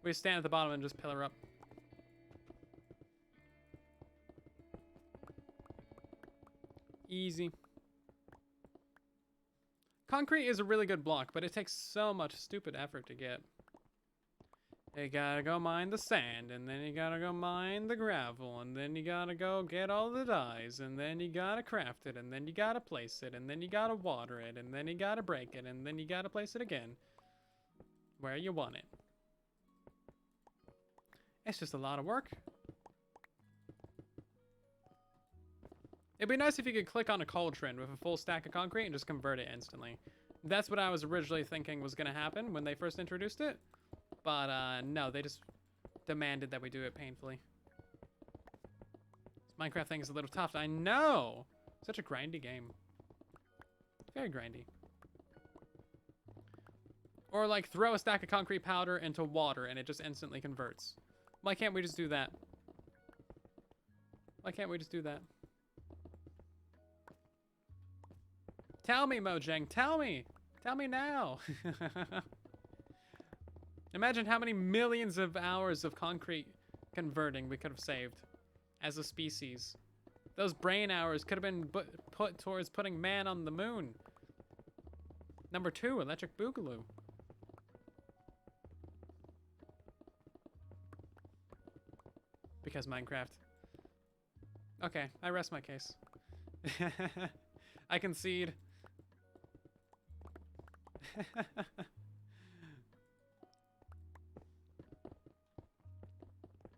We stand at the bottom and just pillar up. Easy. Concrete is a really good block, but it takes so much stupid effort to get. You gotta go mine the sand, and then you gotta go mine the gravel, and then you gotta go get all the dyes, and then you gotta craft it, and then you gotta place it, and then you gotta water it, and then you gotta break it, and then you gotta place it again where you want it. It's just a lot of work. It'd be nice if you could click on a cauldron with a full stack of concrete and just convert it instantly. That's what I was originally thinking was gonna happen when they first introduced it. But no, they just demanded that we do it painfully. This Minecraft thing is a little tough. I know! Such a grindy game. Very grindy. Or like throw a stack of concrete powder into water and it just instantly converts. Why can't we just do that? Why can't we just do that? Tell me, Mojang, tell me! Tell me now! Imagine how many millions of hours of concrete converting we could have saved as a species. Those brain hours could have been put towards putting man on the moon. Number 2, Electric Boogaloo. Because Minecraft. Okay, I rest my case. I concede.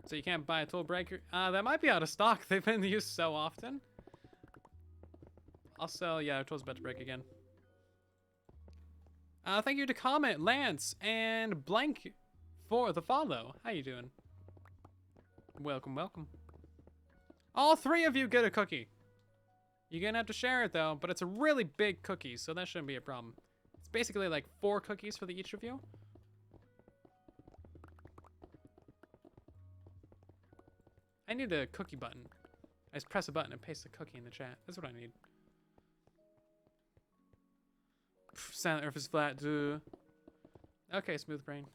So you can't buy a tool breaker? That might be out of stock. They've been used so often. Also, yeah, our tool's about to break again. Thank you to Comment, Lance, and Blank for the follow. How you doing? Welcome, welcome. All 3 of you get a cookie. You're gonna have to share it though, but it's a really big cookie, so that shouldn't be a problem. It's basically like 4 cookies for each of you. I need a cookie button. I just press a button and paste the cookie in the chat. That's what I need. Pff, silent Earth is flat, duh. Okay, smooth brain.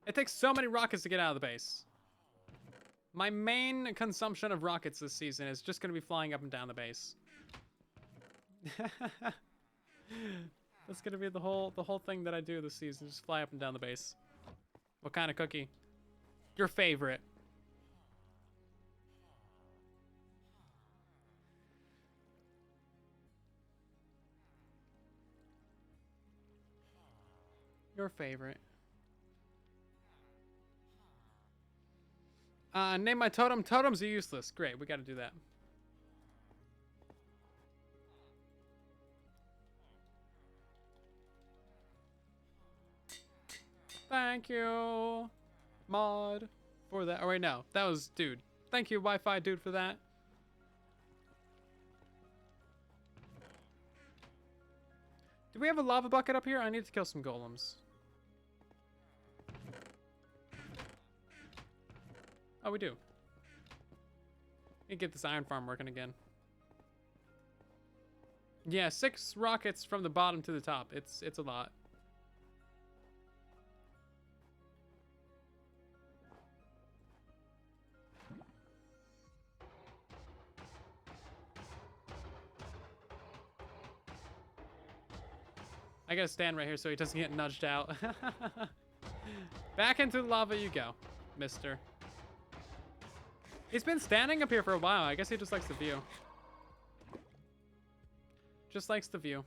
It takes so many rockets to get out of the base. My main consumption of rockets this season is just going to be flying up and down the base. That's going to be the whole thing that I do this season, just fly up and down the base. What kind of cookie? Your favorite. Your favorite. Name my totem. Totems are useless. Great, we gotta do that. Thank you, mod, for that. Oh wait, no, that was dude. Thank you, Wi-Fi dude, for that. Do we have a lava bucket up here? I need to kill some golems. Oh, we do. Need to get this iron farm working again. Yeah, 6 rockets from the bottom to the top. It's a lot. I gotta stand right here so he doesn't get nudged out. Back into the lava you go, mister. He's been standing up here for a while. I guess he just likes the view. Just likes the view.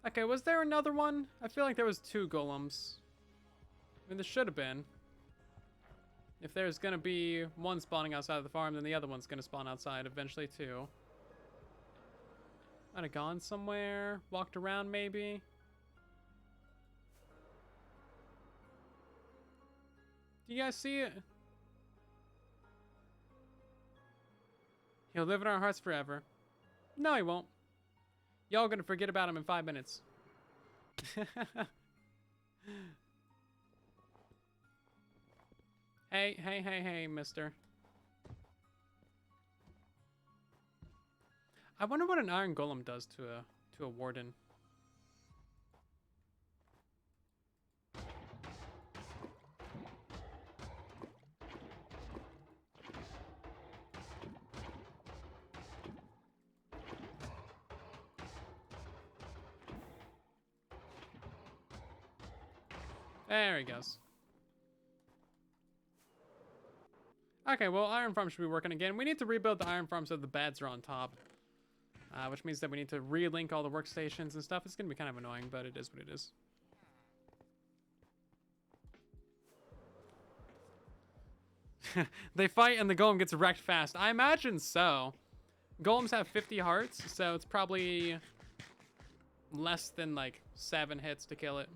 Okay, was there another one? I feel like there was 2 golems. I mean, there should have been. If there's gonna be one spawning outside of the farm, then the other one's gonna spawn outside eventually too. Might have gone somewhere, walked around maybe. Do you guys see it? He'll live in our hearts forever. No, he won't. Y'all gonna forget about him in 5 minutes. Hey, mister. I wonder what an iron golem does to a warden. There he goes. Okay, well, iron farm should be working again. We need to rebuild the iron farm so the beds are on top. Which means that we need to relink all the workstations and stuff. It's going to be kind of annoying, but it is what it is. They fight and the golem gets wrecked fast. I imagine so. Golems have 50 hearts, so it's probably less than like 7 hits to kill it.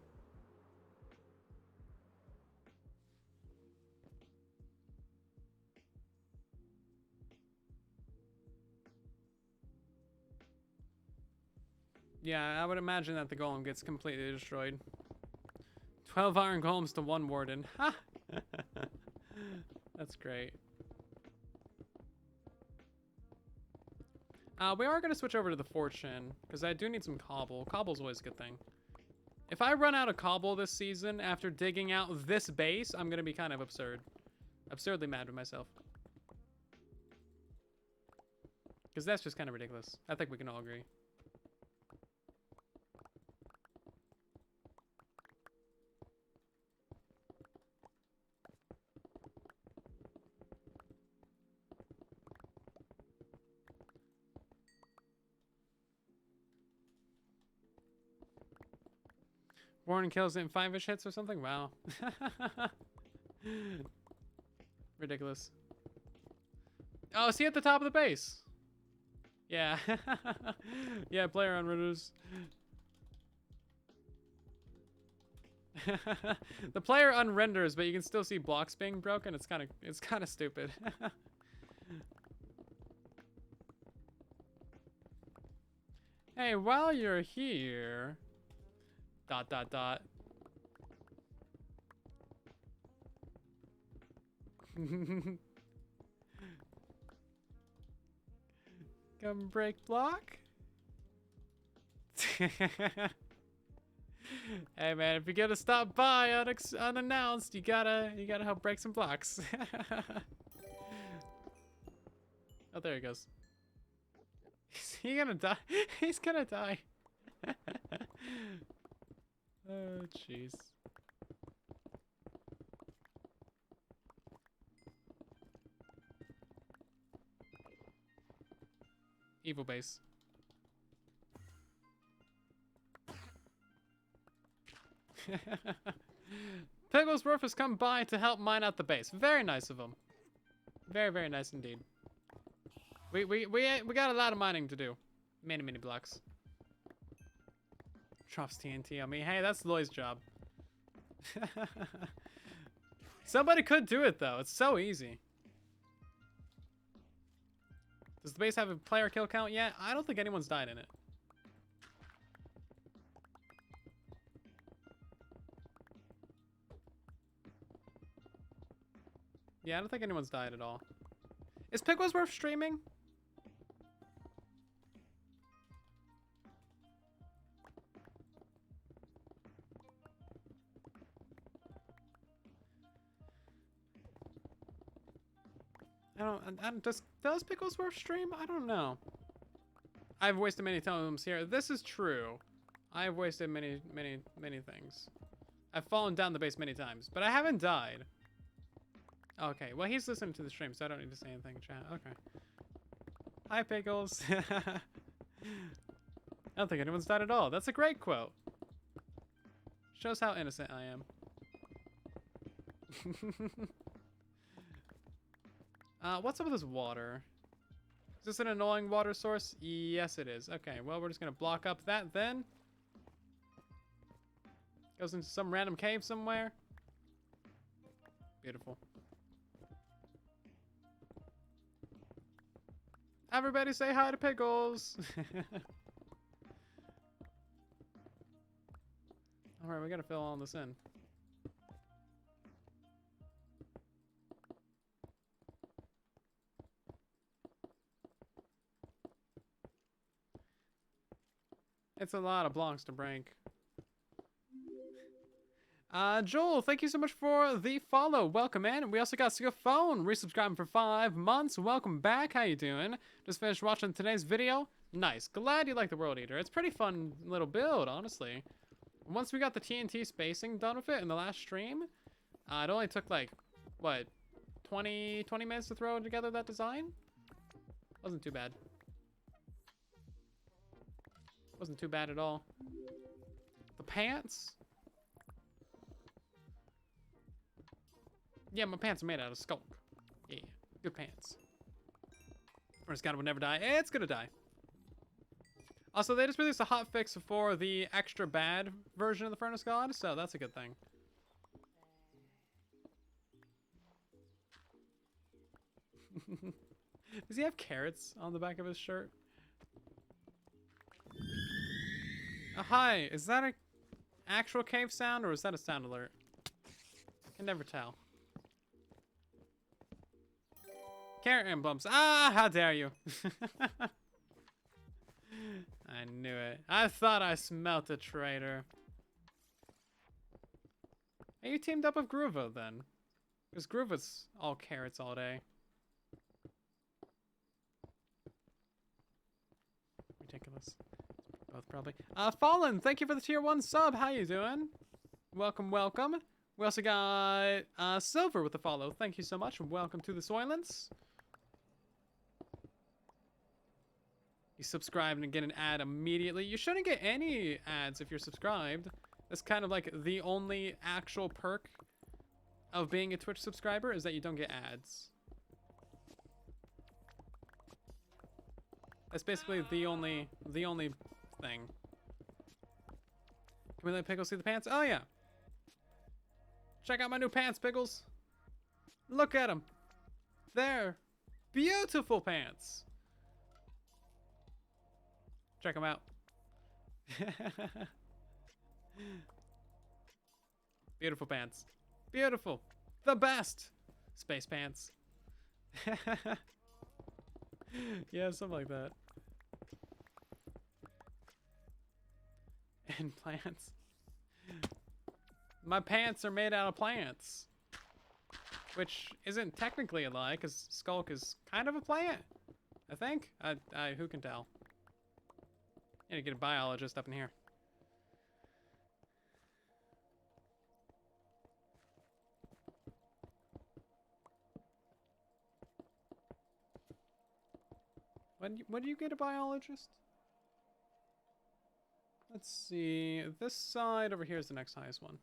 Yeah, I would imagine that the golem gets completely destroyed. 12 iron golems to 1 warden. Ha! That's great. We are going to switch over to the fortune, because I do need some cobble. Cobble's always a good thing. If I run out of cobble this season after digging out this base, I'm going to be kind of absurdly mad with myself. Because that's just kind of ridiculous. I think we can all agree. Warren kills it in 5-ish hits or something? Wow. Ridiculous. Oh, is he at the top of the base? Yeah. Yeah, player on Ridders. The player unrenders, but you can still see blocks being broken. It's kind of stupid. Hey, while you're here, ... Come break block. Hey man, if you're gonna stop by unannounced, you gotta help break some blocks. Oh, there he goes. Is he gonna die? He's gonna die. Oh, jeez. Evil base. Pigglesworth has come by to help mine out the base. Very nice of him. Very, very nice indeed. We got a lot of mining to do. Many blocks. Drops TNT on me. Hey, that's Loy's job. Somebody could do it though. It's so easy. Does the base have a player kill count yet? I don't think anyone's died in it. Yeah, I don't think anyone's died at all. Is Pickles worth streaming? I don't, does Pickles worth stream? I don't know. I've wasted many times here. This is true. I've wasted many things. I've fallen down the base many times, but I haven't died. Okay, well, he's listening to the stream, so I don't need to say anything in chat. Okay. Hi, Pickles. I don't think anyone's died at all. That's a great quote. Shows how innocent I am. What's up with this water? Is this an annoying water source? Yes, it is. Okay, well, we're just gonna block up that then. Goes into some random cave somewhere. Beautiful. Everybody say hi to Pickles. Alright, we gotta fill all this in. It's a lot of blocks to break. Joel, thank you so much for the follow. Welcome in. We also got Phone resubscribing for 5 months. Welcome back. How you doing? Just finished watching today's video. Nice. Glad you like the World Eater. It's a pretty fun little build, honestly. Once we got the TNT spacing done with it in the last stream, it only took like, what, 20 minutes to throw together that design? Wasn't too bad. Wasn't too bad at all. The pants? Yeah, my pants are made out of skulk. Yeah, good pants. First God would never die. It's gonna die. Also, they just released a hotfix for the extra bad version of the Furnace God, so that's a good thing. Does he have carrots on the back of his shirt? Hi, is that an actual cave sound or is that a sound alert? I can never tell. Carrot emblems. Ah, how dare you. I knew it. I thought I smelt a traitor. Are you teamed up with Groovo then? Because Groovo's all carrots all day. Ridiculous. Both probably. Fallen, thank you for the tier 1 sub. How you doing? Welcome, welcome. We also got Silver with the follow. Thank you so much. Welcome to the Soylence. You subscribe and get an ad immediately. You shouldn't get any ads if you're subscribed. That's kind of like the only actual perk of being a Twitch subscriber is that you don't get ads. That's basically the only thing. Can we let Pickles see the pants? Oh yeah. Check out my new pants, Pickles. Look at them. They're beautiful pants. Check them out. Beautiful pants. Beautiful. The best. Space pants. Yeah, something like that. And plants. My pants are made out of plants. Which isn't technically a lie, because Skulk is kind of a plant. I think. Who can tell? Need to get a biologist up in here. When do you get a biologist? Let's see. This side over here is the next highest one.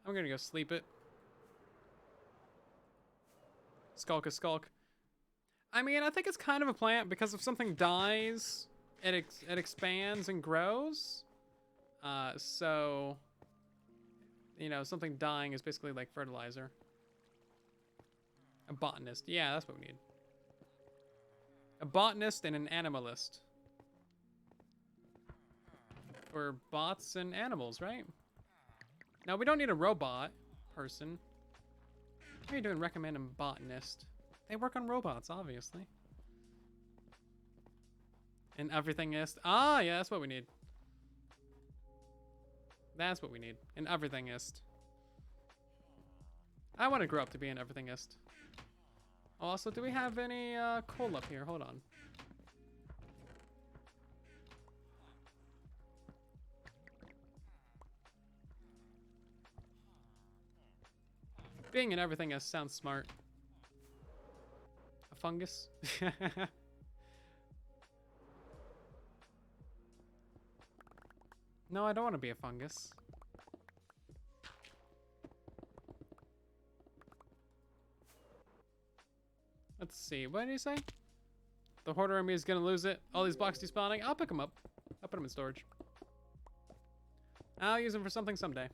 I'm gonna go sleep it. Skulk is Skulk. I mean, I think it's kind of a plant because if something dies, it expands and grows. So, you know, something dying is basically like fertilizer. A botanist. Yeah, that's what we need. A botanist and an animalist. Or bots and animals, right? Now, we don't need a robot person. What are you doing recommending botanist? They work on robots, obviously. And everythingist. Ah, yeah, that's what we need. That's what we need. An everythingist. I want to grow up to be an everythingist. Also, do we have any coal up here? Hold on. Being an everythingist sounds smart. A fungus? No, I don't want to be a fungus. Let's see. What did he say? The Hoarder army is going to lose it. All these blocks despawning. I'll pick them up. I'll put them in storage. I'll use them for something someday.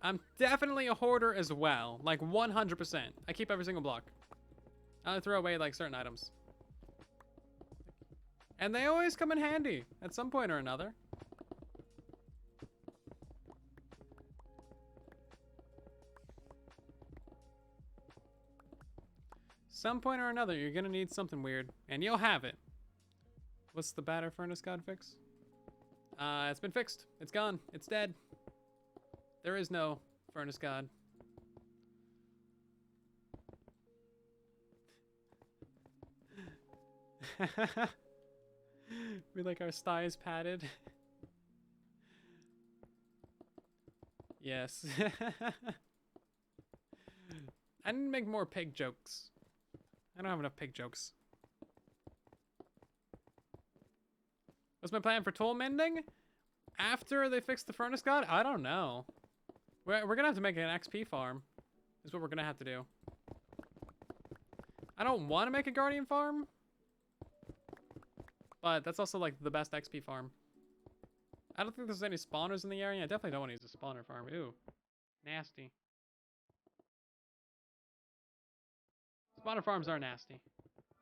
I'm definitely a hoarder as well. Like 100%. I keep every single block. I only throw away like certain items. And they always come in handy at some point or another. Some point or another, you're gonna need something weird. And you'll have it. What's the batter furnace god fix? It's been fixed. It's gone. It's dead. There is no furnace god. We like our thighs padded. Yes. I need to make more pig jokes. I don't have enough pig jokes. What's my plan for toll mending? After they fix the furnace god? I don't know. We're gonna have to make an XP farm. Is what we're gonna have to do. I don't want to make a guardian farm. But that's also like the best XP farm. I don't think there's any spawners in the area. I definitely don't want to use a spawner farm. Ooh. Nasty. Spawner farms are nasty.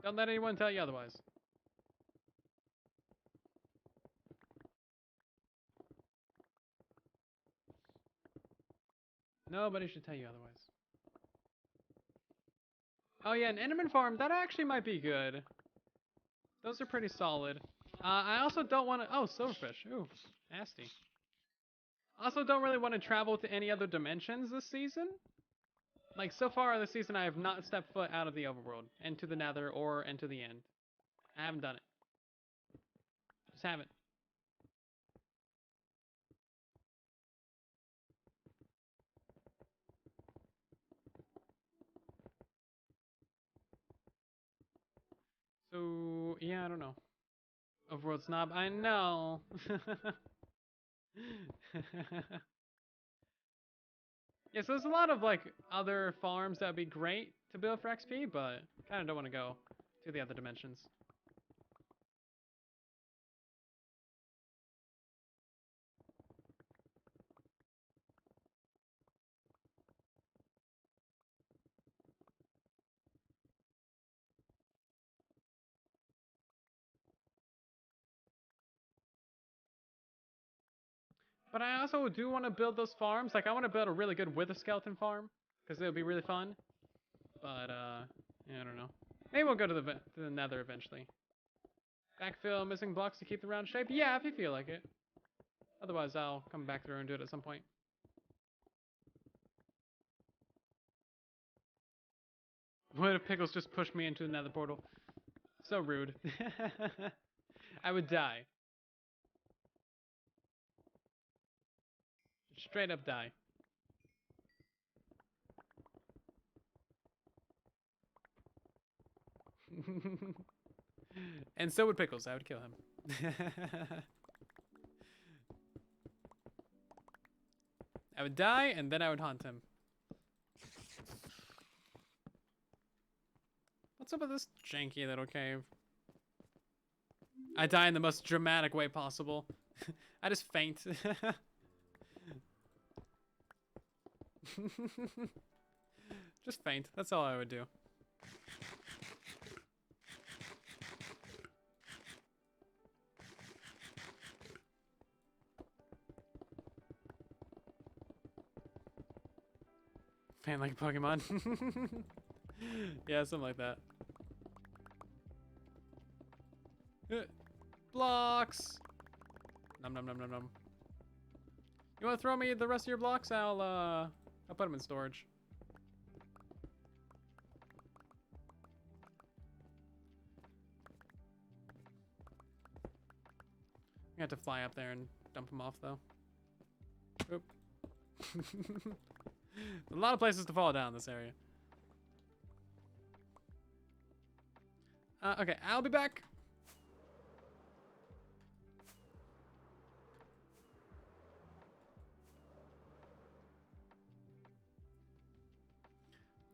Don't let anyone tell you otherwise. Nobody should tell you otherwise. Oh yeah, an Enderman farm, that actually might be good. Those are pretty solid. I also don't want to... Oh, silverfish. Ooh, nasty. Also don't really want to travel to any other dimensions this season. Like, so far this season, I have not stepped foot out of the overworld, into the nether, or into the end. I haven't done it. Just haven't. So, yeah, I don't know. Overworld snob, I know. Yeah, so there's a lot of, like, other farms that would be great to build for XP, but kind of don't want to go to the other dimensions. But I also do want to build those farms. Like, I want to build a really good wither skeleton farm, because it would be really fun. But, yeah, I don't know. Maybe we'll go to the nether eventually. Backfill missing blocks to keep the round shape? Yeah, if you feel like it. Otherwise, I'll come back through and do it at some point. What if Pickles just pushed me into the nether portal? So rude. I would die. Straight up die. And so would Pickles. I would kill him. I would die, and then I would haunt him. What's up with this janky little cave? I die in the most dramatic way possible. I just faint. Just faint. That's all I would do. Faint like a Pokemon. Yeah, something like that. Blocks! Num num num num num. You wanna throw me the rest of your blocks? I'll put them in storage. You have to fly up there and dump them off, though. Oop. A lot of places to fall down in this area. Okay, I'll be back.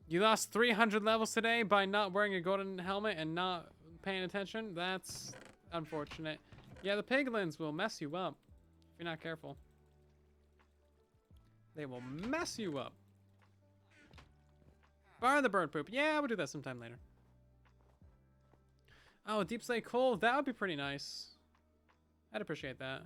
You lost 300 levels today by not wearing a golden helmet and not paying attention? That's unfortunate. Yeah, the piglins will mess you up if you're not careful. They will mess you up. Bar the bird poop. Yeah, we'll do that sometime later. Oh, deep slate coal. That would be pretty nice. I'd appreciate that.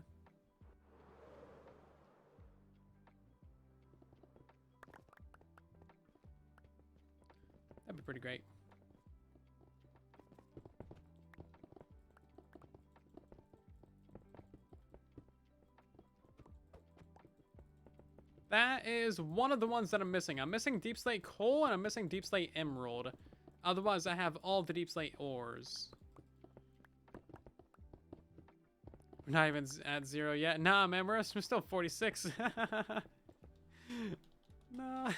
That'd be pretty great. That is one of the ones that I'm missing. I'm missing deep slate coal and I'm missing deep slate emerald. Otherwise, I have all the deep slate ores. We're not even at 0 yet. Nah, man, we're still 46. No.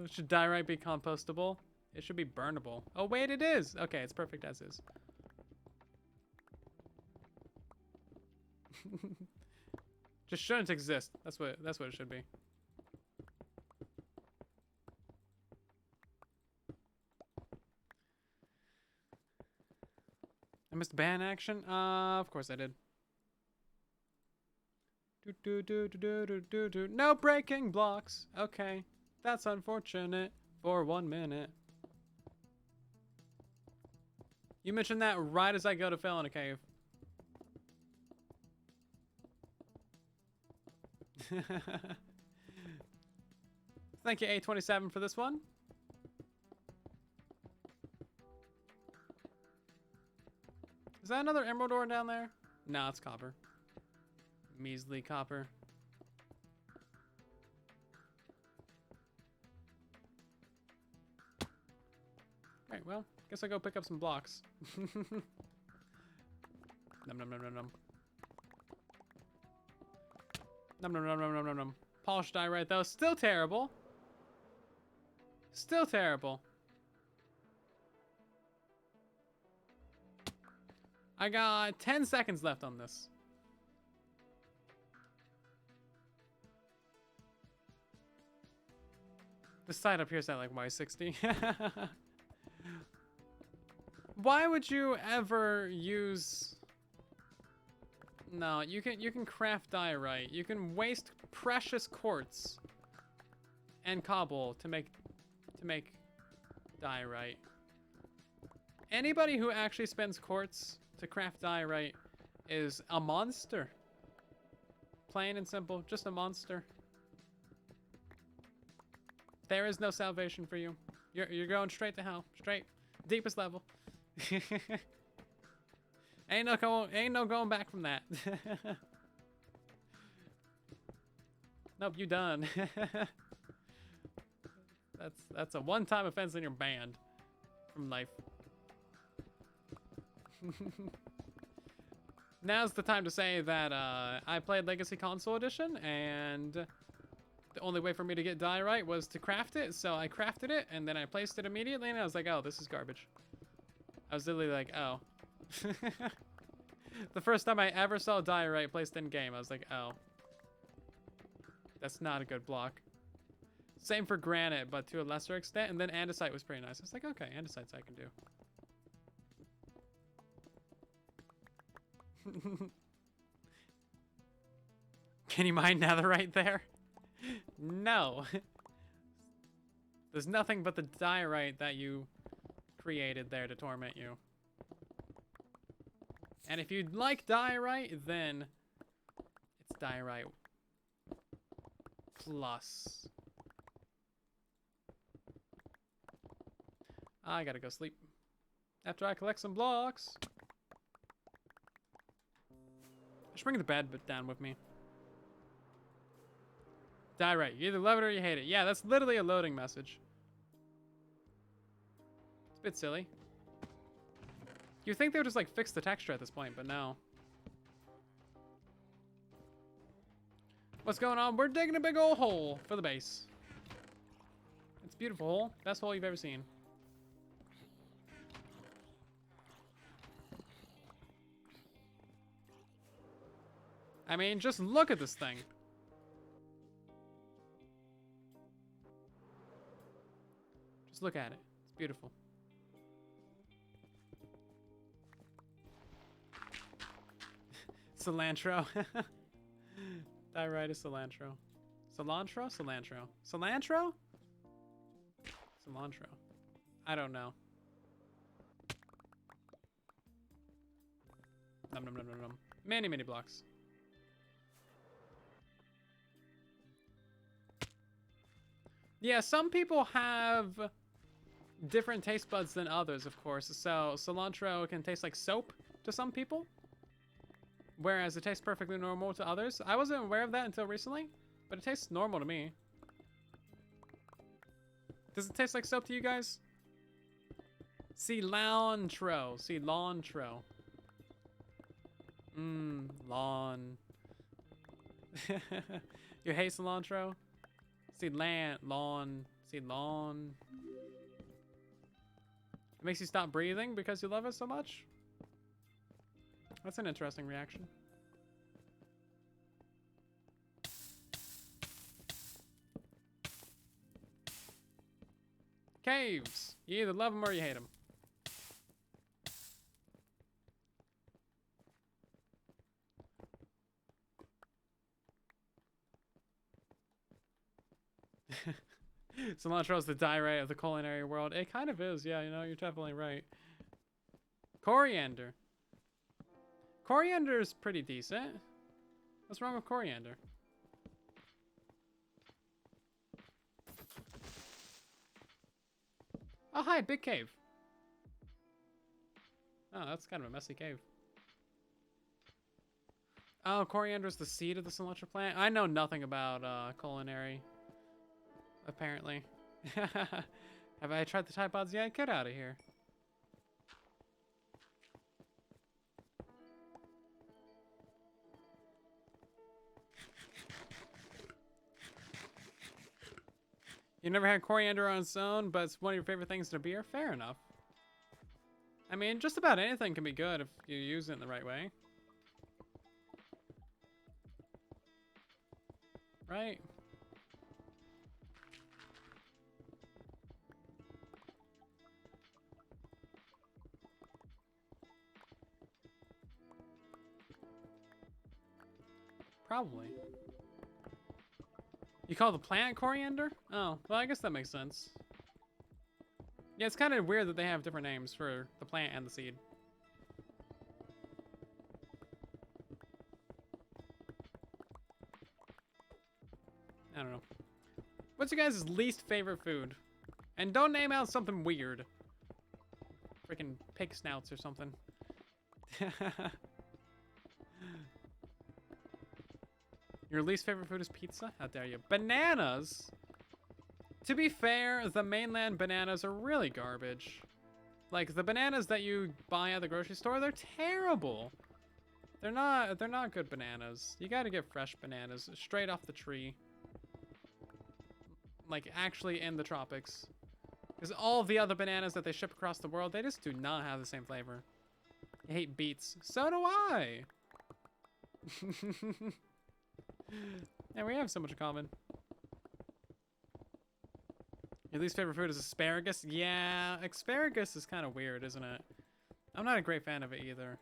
Should diorite be compostable? It should be burnable. Oh, wait, it is. Okay, it's perfect as is. Just shouldn't exist. That's what it should be. I missed ban action? Of course I did. No breaking blocks. Okay. That's unfortunate for 1 minute. You mentioned that right as I go to fell in a cave. Thank you, A27, for this one. Is that another emerald ore down there? No, it's copper. Measly copper. Alright, well, guess I'll go pick up some blocks. Num num num num num. Num num num num num num num. Polished diorite though, still terrible. Still terrible. I got 10 seconds left on this. This side up here is at like Y60. Why would you ever use... No, you can craft diorite. You can waste precious quartz and cobble to make diorite. Anybody who actually spends quartz to craft diorite is a monster. Plain and simple, just a monster. There is no salvation for you. You're going straight to hell. Straight. Deepest level. Ain't no going back from that. Nope, you done. That's a one-time offense and you're banned from life. Now's the time to say that I played Legacy Console Edition, and the only way for me to get diorite was to craft it, so I crafted it, and then I placed it immediately, and I was like, oh, this is garbage. I was literally like, oh. The first time I ever saw diorite placed in game, I was like, oh. That's not a good block. Same for granite, but to a lesser extent, and then andesite was pretty nice. I was like, okay, andesite's I can do. Can you mine netherite there? No. There's nothing but the diorite that you created there to torment you. And if you like diorite, then it's diorite plus. I gotta go sleep after I collect some blocks. I should bring the bed down with me. Diorite. You either love it or you hate it. Yeah, that's literally a loading message. It's a bit silly. You think they would just like fix the texture at this point, but no. What's going on? We're digging a big old hole for the base. It's a beautiful hole. Best hole you've ever seen. I mean, just look at this thing. Just look at it. It's beautiful. Cilantro. Diorite is cilantro. Cilantro? Cilantro. Cilantro? Cilantro. I don't know. Num num num num num. Many, many blocks. Yeah, some people have different taste buds than others, of course. So cilantro can taste like soap to some people, whereas it tastes perfectly normal to others. I wasn't aware of that until recently, but it tastes normal to me. Does it taste like soap to you guys? Cilantro. Cilantro. Lawn. You hate cilantro? Lawn. It makes you stop breathing because you love it so much? That's an interesting reaction. Caves. You either love them or you hate them. Cilantro is the diorite of the culinary world. It kind of is, yeah, you know, you're definitely right. Coriander. Coriander is pretty decent. What's wrong with coriander? Oh, hi, big cave. Oh, that's kind of a messy cave. Oh, coriander is the seed of the cilantro plant? I know nothing about culinary, apparently. Have I tried the Tide Pods yet? Get out of here. You never had coriander on its own, but it's one of your favorite things in a beer? Fair enough. I mean, just about anything can be good if you use it in the right way. Right? Probably. You call the plant coriander? Oh, well, I guess that makes sense. Yeah, it's kind of weird that they have different names for the plant and the seed. I don't know. What's your guys' least favorite food? And don't name out something weird. Freaking pig snouts or something. Your least favorite food is pizza? How dare you? Bananas? To be fair, the mainland bananas are really garbage. Like, the bananas that you buy at the grocery store, they're terrible. They're not good bananas. You gotta get fresh bananas straight off the tree. Like, actually in the tropics. Because all the other bananas that they ship across the world, they just do not have the same flavor. I hate beets. So do I! Yeah, we have so much in common. Your least favorite food is asparagus? Yeah, asparagus is kind of weird, isn't it? I'm not a great fan of it either.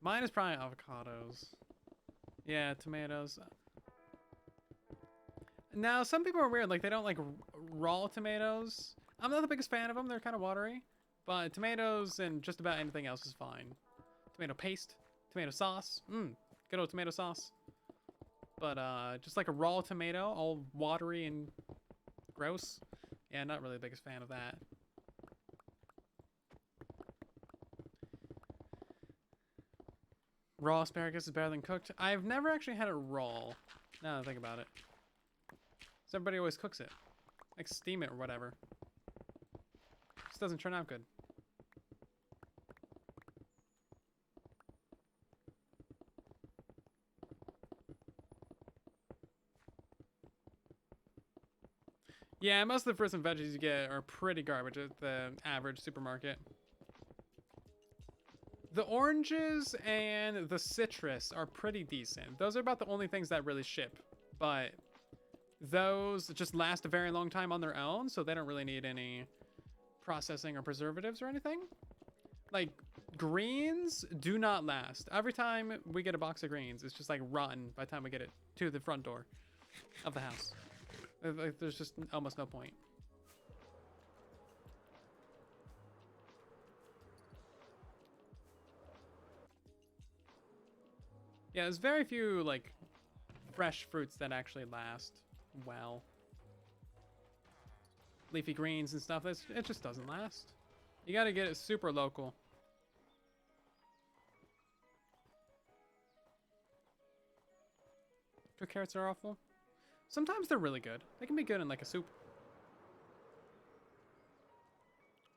Mine is probably avocados. Yeah, tomatoes. Now, some people are weird. Like, they don't, like, raw tomatoes. I'm not the biggest fan of them. They're kind of watery. But tomatoes and just about anything else is fine. Tomato paste, tomato sauce. Good old tomato sauce. But just like a raw tomato, all watery and gross. Yeah, not really the biggest fan of that. Raw asparagus is better than cooked. I've never actually had it raw. Now that I think about it. So everybody always cooks it. Like steam it or whatever. Just doesn't turn out good. Yeah, most of the fruits and veggies you get are pretty garbage at the average supermarket. The oranges and the citrus are pretty decent. Those are about the only things that really ship. But those just last a very long time on their own, so they don't really need any processing or preservatives or anything. Like, greens do not last. Every time we get a box of greens, it's just like rotten by the time we get it to the front door of the house. Like, there's just almost no point. Yeah, there's very few, like, fresh fruits that actually last well. Leafy greens and stuff, it just doesn't last. You gotta get it super local. Cooked carrots are awful. Sometimes they're really good. They can be good in like a soup.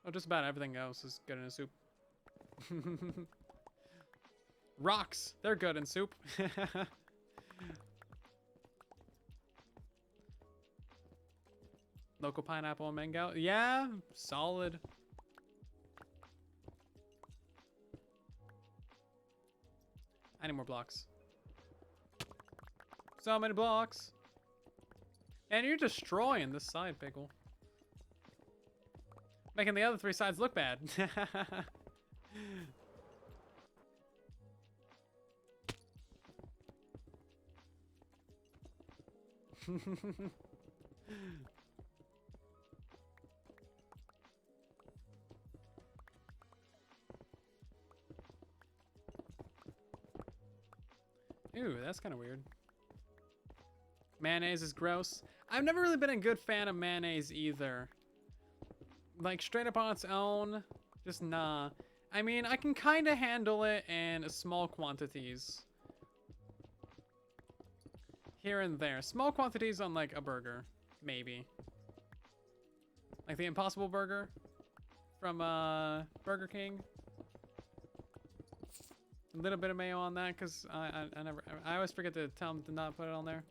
Oh, just about everything else is good in a soup. Rocks, they're good in soup. Local pineapple and mango. Yeah, solid. I need more blocks. So many blocks. And you're destroying this side, Pickle. Making the other three sides look bad. Ooh, that's kind of weird. Mayonnaise is gross. I've never really been a good fan of mayonnaise either. Like, straight up on its own, just nah. I mean, I can kind of handle it in small quantities. Here and there. Small quantities on, like, a burger. Maybe. Like the Impossible Burger from Burger King. A little bit of mayo on that, because I always forget to tell them to not put it on there.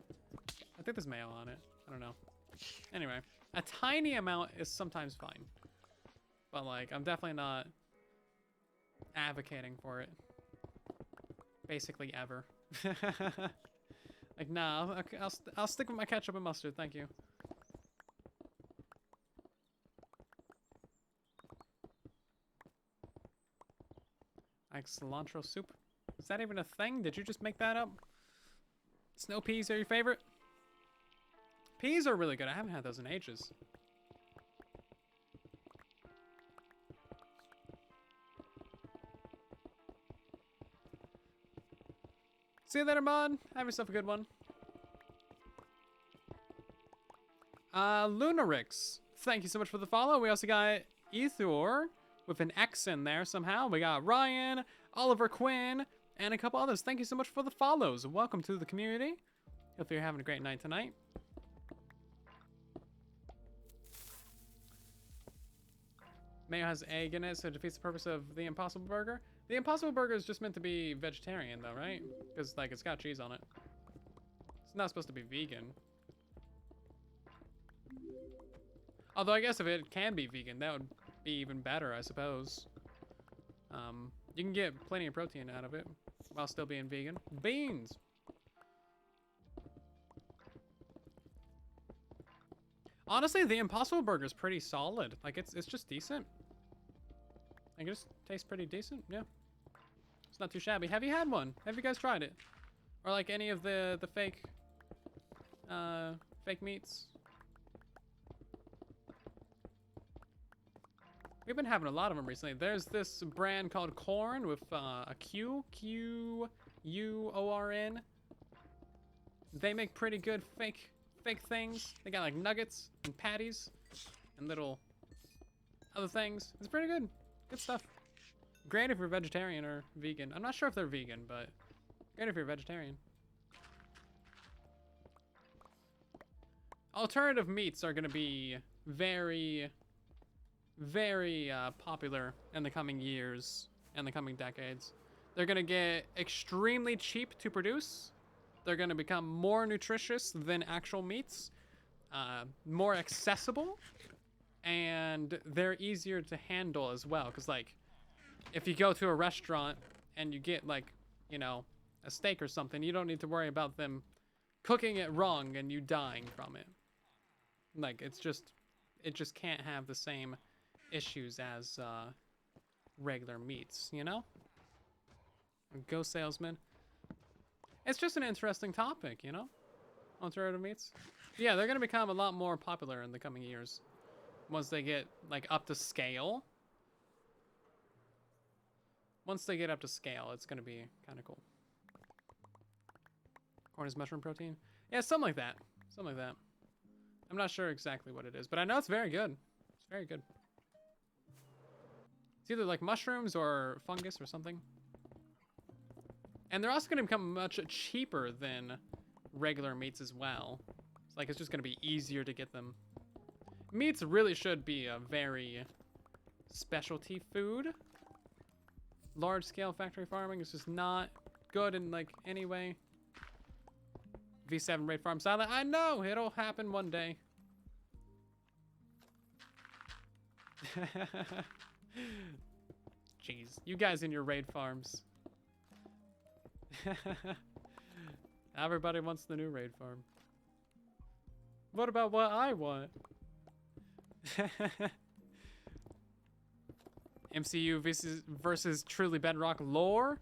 I think there's mayo on it. I don't know. Anyway, a tiny amount is sometimes fine. But, like, I'm definitely not advocating for it. Basically ever. Like, nah, I'll stick with my ketchup and mustard, thank you. Like cilantro soup. Is that even a thing? Did you just make that up? Snow peas are your favorite? Peas are really good. I haven't had those in ages. See you later, Mod. Have yourself a good one. Lunarix. Thank you so much for the follow. We also got EATER with an X in there somehow. We got Ryan, Oliver Quinn, and a couple others. Thank you so much for the follows. Welcome to the community. Hope you're having a great night tonight. Mayo has egg in it, so it defeats the purpose of the Impossible Burger. The Impossible Burger is just meant to be vegetarian, though, right? Because, like, it's got cheese on it. It's not supposed to be vegan. Although, I guess if it can be vegan, that would be even better, I suppose. You can get plenty of protein out of it while still being vegan. Beans! Honestly, the Impossible Burger is pretty solid. Like, it's just decent. Like, it just tastes pretty decent, yeah. It's not too shabby. Have you had one? Have you guys tried it? Or, like, any of the fake meats? We've been having a lot of them recently. There's this brand called Corn with a Q-U-O-R-N. They make pretty good fake things. They got like nuggets and patties and little other things. It's pretty good. Good stuff. Great if you're vegetarian or vegan. I'm not sure if they're vegan, but great if you're vegetarian. Alternative meats are gonna be very, very popular in the coming years and the coming decades. They're gonna get extremely cheap to produce. They're gonna become more nutritious than actual meats, more accessible, and they're easier to handle as well. Cause like, if you go to a restaurant and you get like, you know, a steak or something, you don't need to worry about them cooking it wrong and you dying from it. Like, it just can't have the same issues as regular meats, you know? Go salesman. It's just an interesting topic, you know? Alternative meats. Yeah, they're gonna become a lot more popular in the coming years. Once they get, like, up to scale. Once they get up to scale, it's gonna be kind of cool. Corn is mushroom protein? Yeah, something like that. Something like that. I'm not sure exactly what it is, but I know it's very good. It's very good. It's either like mushrooms or fungus or something. And they're also going to become much cheaper than regular meats as well. It's like it's just going to be easier to get them. Meats really should be a very specialty food. Large-scale factory farming is just not good in like any way. V7 raid farm silent. I know it'll happen one day. Jeez, you guys in your raid farms. Everybody wants the new raid farm. What about what I want? MCU versus truly Bedrock lore?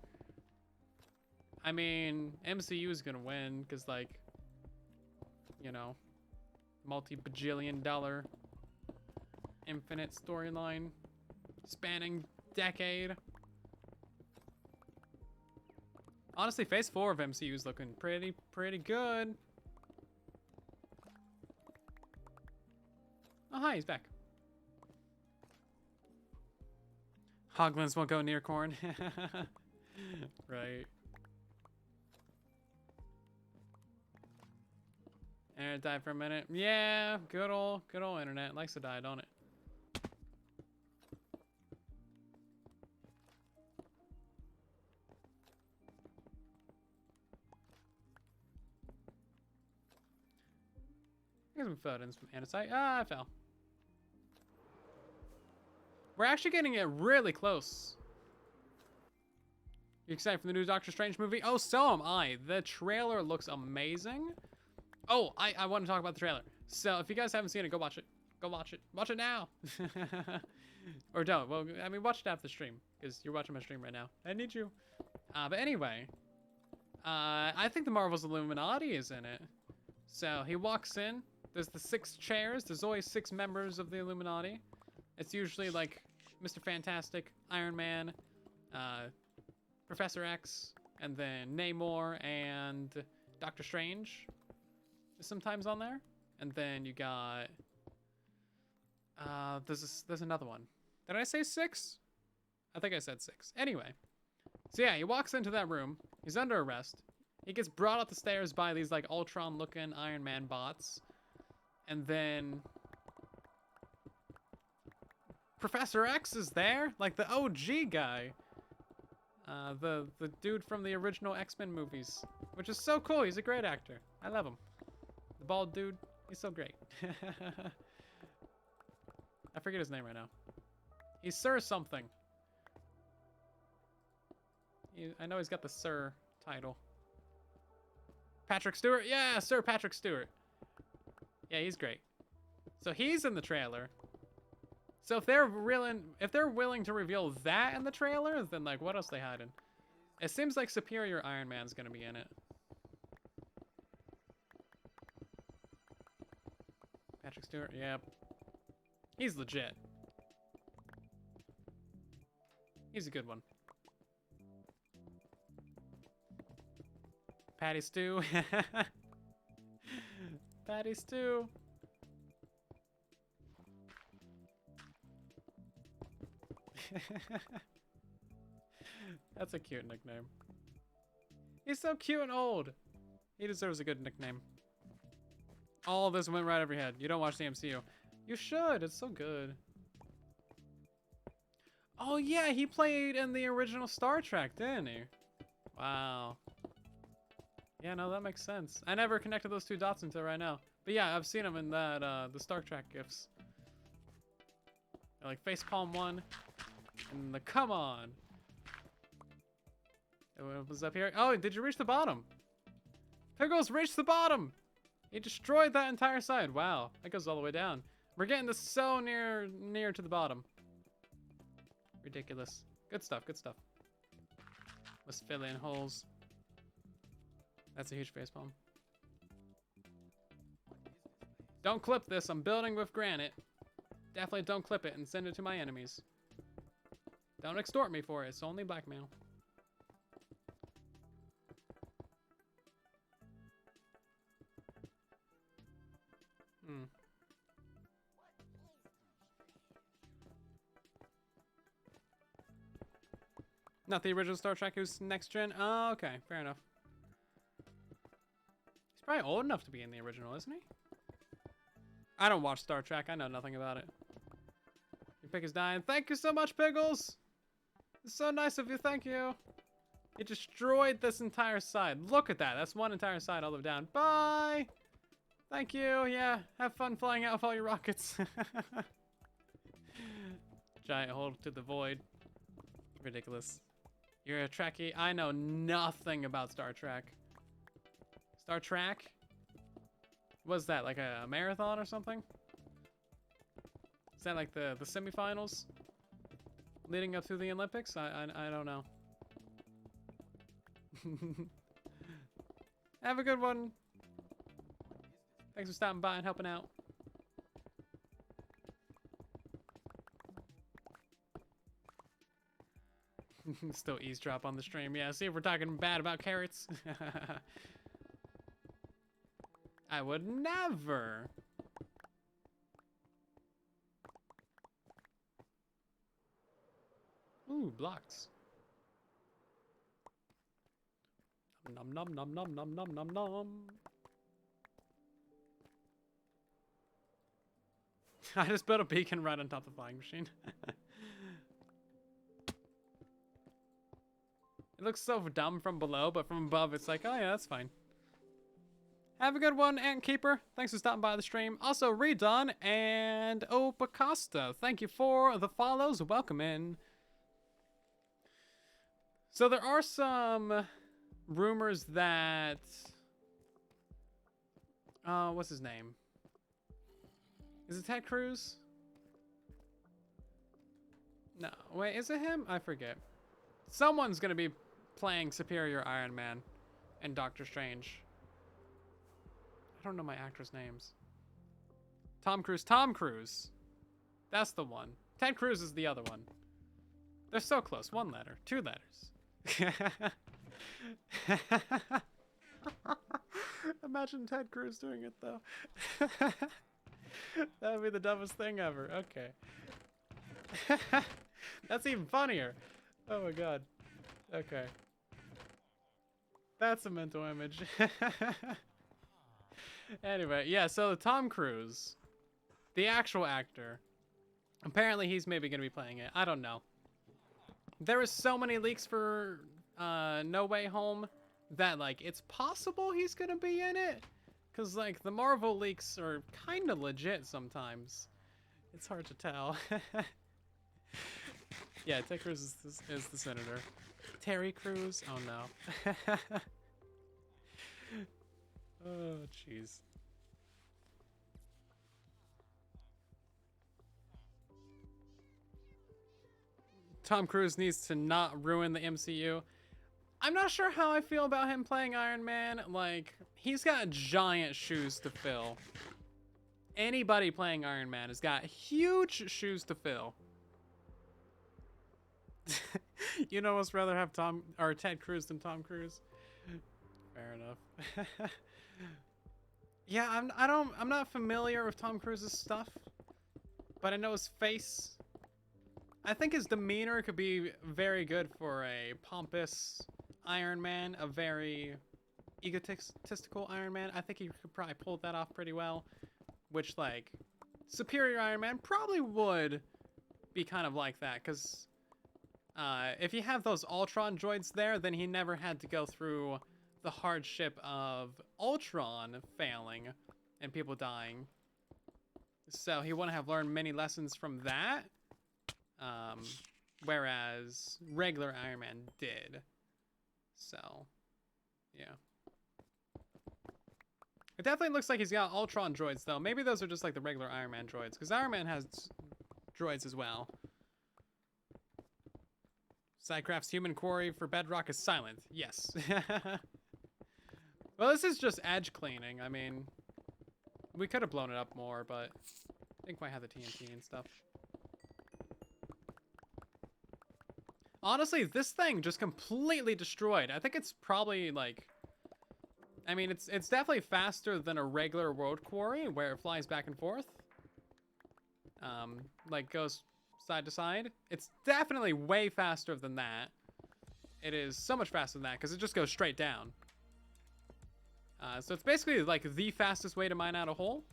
I mean, MCU is gonna win because, like, you know, multi-bajillion-dollar infinite storyline spanning decade. Honestly, Phase 4 of MCU is looking pretty good. Oh, hi, he's back. Hoglins won't go near corn. Right. Internet died for a minute. Yeah, good old internet. Likes to die, don't it? I guess we fell in some andesite. Ah, I fell. We're actually getting it really close. You excited for the new Doctor Strange movie? Oh, so am I. The trailer looks amazing. Oh, I want to talk about the trailer. So if you guys haven't seen it, go watch it. Go watch it. Watch it now. Or don't. Well, I mean, watch it after the stream because you're watching my stream right now. I need you. But anyway, I think the Marvel's Illuminati is in it. So he walks in. There's the 6 chairs. There's always 6 members of the Illuminati. It's usually like Mr. Fantastic, Iron Man, Professor X, and then Namor and Doctor Strange is sometimes on there. And then you got there's another one. Did I say 6? I think I said 6. Anyway, so yeah, he walks into that room. He's under arrest. He gets brought up the stairs by these like Ultron-looking Iron Man bots, and then Professor X is there, like the OG guy. The dude from the original X-Men movies, which is so cool. He's a great actor. I love him. The bald dude, he's so great. I forget his name right now. He's Sir something. I know he's got the Sir title. Patrick Stewart? Yeah, Sir Patrick Stewart. Yeah, he's great. So he's in the trailer. So if they're willing to reveal that in the trailer, then like what else they hiding? It seems like Superior Iron Man's gonna be in it. Patrick Stewart, yep. He's legit. He's a good one. Patty Stew. Patty Stew. That's a cute nickname. He's so cute and old. He deserves a good nickname. All this went right over your head. You don't watch the MCU. You should. It's so good. Oh, yeah. He played in the original Star Trek, didn't he? Wow. Yeah, no, that makes sense. I never connected those two dots until right now. But yeah, I've seen him in that, the Star Trek gifs. Like facepalm 1 and the come on. What was up here? Oh, did you reach the bottom? Pickles reached the bottom. He destroyed that entire side. Wow, that goes all the way down. We're getting this so near to the bottom. Ridiculous. Good stuff, good stuff. Let's fill in holes. That's a huge facepalm. Don't clip this. I'm building with granite. Definitely don't clip it and send it to my enemies. Don't extort me for it. It's only blackmail. Not the original Star Trek, who's next gen? Oh, okay. Fair enough. He's probably old enough to be in the original, isn't he? I don't watch Star Trek. I know nothing about it. Your pick is dying. Thank you so much, Pickles. It's so nice of you. Thank you. You destroyed this entire side. Look at that. That's one entire side all the way down. Bye. Thank you. Yeah. Have fun flying out with all your rockets. Giant hole to the void. Ridiculous. You're a Trekkie. I know nothing about Star Trek. Star Trek? Was that like a marathon or something? Is that like the semifinals leading up to the Olympics? I don't know. Have a good one. Thanks for stopping by and helping out. Still eavesdrop on the stream. Yeah, see if we're talking bad about carrots. I would never. Ooh, blocks. Nom nom nom nom nom nom nom nom. I just built a beacon right on top of the flying machine. It looks so dumb from below, but from above it's like, oh yeah, that's fine. Have a good one, Ant Keeper. Thanks for stopping by the stream. Also, Redone and Opacosta. Thank you for the follows. Welcome in. So there are some rumors that... what's his name? Is it Ted Cruz? No, wait, is it him? I forget. Someone's gonna be playing Superior Iron Man and Doctor Strange. I don't know my actors' names. Tom Cruise. Tom Cruise. That's the one. Ted Cruz is the other one. They're so close. One letter. Two letters. Imagine Ted Cruz doing it, though. That would be the dumbest thing ever. Okay. That's even funnier. Oh my god. Okay. That's a mental image. Anyway, yeah, so Tom Cruise, the actual actor, apparently he's maybe going to be playing it. I don't know. There is so many leaks for No Way Home that, like, it's possible he's going to be in it. Because, like, the Marvel leaks are kind of legit sometimes. It's hard to tell. Yeah, Ted Cruz is the senator. Terry Crews? Oh, no. Oh, jeez. Tom Cruise needs to not ruin the MCU. I'm not sure how I feel about him playing Iron Man. Like, he's got giant shoes to fill. Anybody playing Iron Man has got huge shoes to fill. You'd almost rather have Tom or Ted Cruz than Tom Cruise. Fair enough. Yeah, I'm not familiar with Tom Cruise's stuff, but I know his face. I think his demeanor could be very good for a pompous Iron Man, a very egotistical Iron Man. I think he could probably pull that off pretty well, which, like, Superior Iron Man probably would be kind of like that, because if you have those Ultron droids there, then he never had to go through the hardship of Ultron failing and people dying. So he wouldn't have learned many lessons from that, whereas regular Iron Man did. So, yeah. It definitely looks like he's got Ultron droids, though. Maybe those are just like the regular Iron Man droids, because Iron Man has droids as well. Sidecraft's human quarry for Bedrock is silent. Yes. Well, this is just edge cleaning. I mean, we could have blown it up more, but I think we have the TNT and stuff. Honestly, this thing just completely destroyed. I think it's probably like... I mean, it's definitely faster than a regular world quarry where it flies back and forth. Like goes side to side. It's definitely way faster than that. It is so much faster than that because it just goes straight down. So it's basically like the fastest way to mine out a hole.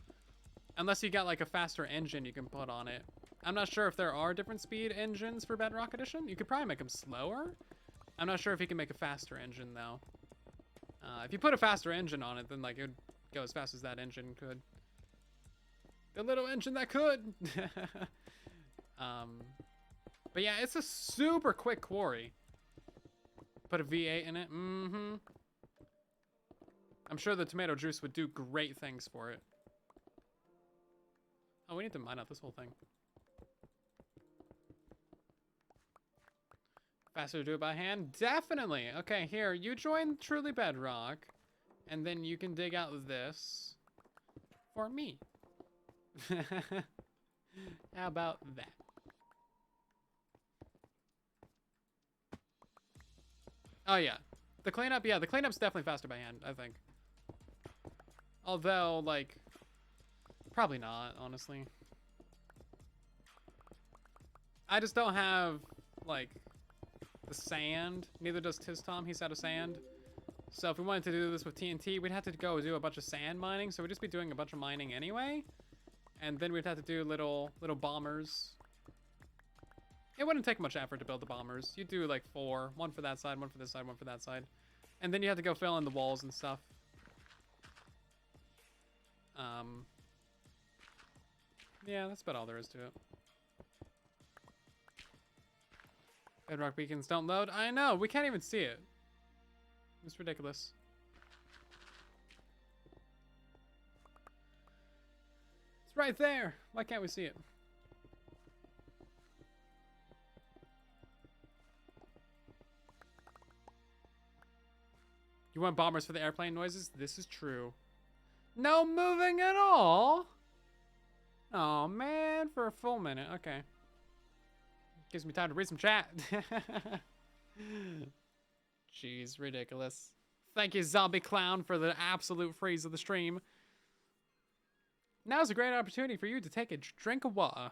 Unless you got like a faster engine you can put on it. I'm not sure if there are different speed engines for Bedrock Edition. You could probably make them slower. I'm not sure if you can make a faster engine though. If you put a faster engine on it, then like it would go as fast as that engine could. The little engine that could. But yeah, it's a super quick quarry. Put a V8 in it. Mm-hmm. I'm sure the tomato juice would do great things for it. Oh, we need to mine out this whole thing. Faster to do it by hand? Definitely. Okay, here, you join Truly Bedrock, and then you can dig out this for me. How about that? Oh, yeah. The cleanup, yeah, the cleanup's definitely faster by hand, I think. Although, like, probably not, honestly. I just don't have, like, the sand. Neither does Tom. He's out of sand. So if we wanted to do this with TNT, we'd have to go do a bunch of sand mining. So we'd just be doing a bunch of mining anyway. And then we'd have to do little bombers. It wouldn't take much effort to build the bombers. You'd do like 4. 1 for that side, 1 for this side, 1 for that side. And then you have to go fill in the walls and stuff. Yeah, that's about all there is to it. Bedrock beacons don't load. I know, we can't even see it. It's ridiculous. It's right there. Why can't we see it? You want bombers for the airplane noises? This is true. No moving at all? Oh man, for a full minute. Okay. Gives me time to read some chat. Jeez, ridiculous. Thank you, Zombie Clown, for the absolute freeze of the stream. Now's a great opportunity for you to take a drink of water.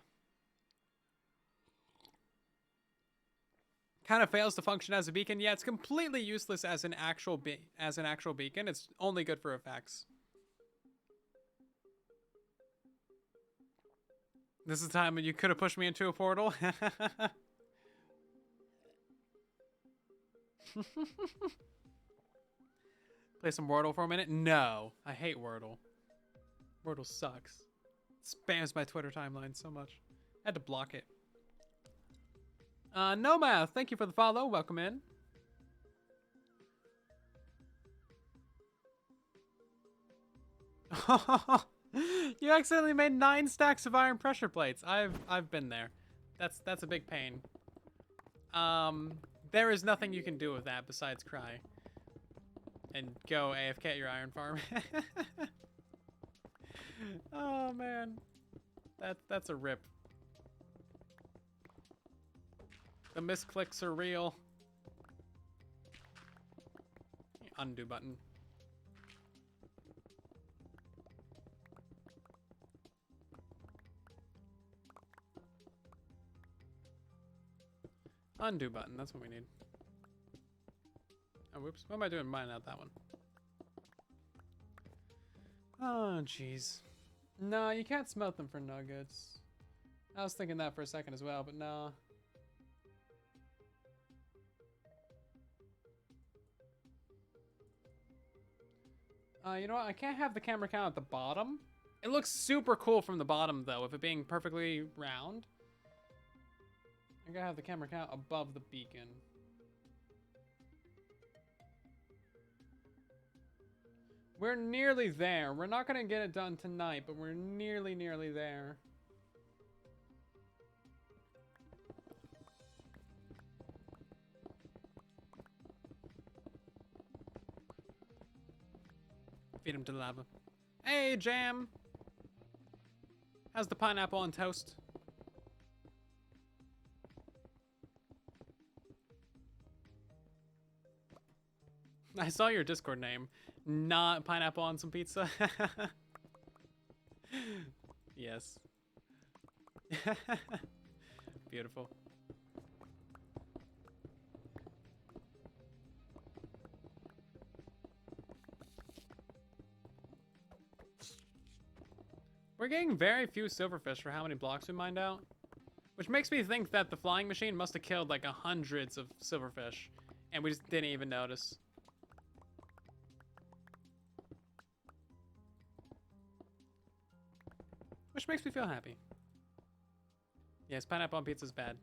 Kind of fails to function as a beacon. Yeah, it's completely useless as an actual beacon. It's only good for effects. This is the time when you could have pushed me into a portal. Play some Wordle for a minute? No, I hate Wordle. Wordle sucks. It spams my Twitter timeline so much. I had to block it. Nomad, thank you for the follow. Welcome in. You accidentally made 9 stacks of iron pressure plates. I've been there. That's a big pain. There is nothing you can do with that besides cry. And go AFK at your iron farm. Oh man. That's a rip. The misclicks are real. Undo button. Undo button, that's what we need. Oh, whoops. What am I doing? Mine out that one. Oh, jeez. No, you can't smelt them for nuggets. I was thinking that for a second as well, but no. You know what? I can't have the camera count at the bottom. It looks super cool from the bottom, though, with it being perfectly round. I gotta have the camera count above the beacon. We're nearly there. We're not gonna get it done tonight, but we're nearly there. Feed him to the lava. Hey, Jam! How's the pineapple on toast? I saw your Discord name. Not pineapple on some pizza. Yes. Beautiful. We're getting very few silverfish for how many blocks we mined out. Which makes me think that the flying machine must have killed like hundreds of silverfish. And we just didn't even notice. Which makes me feel happy. Yes, pineapple on pizza is bad.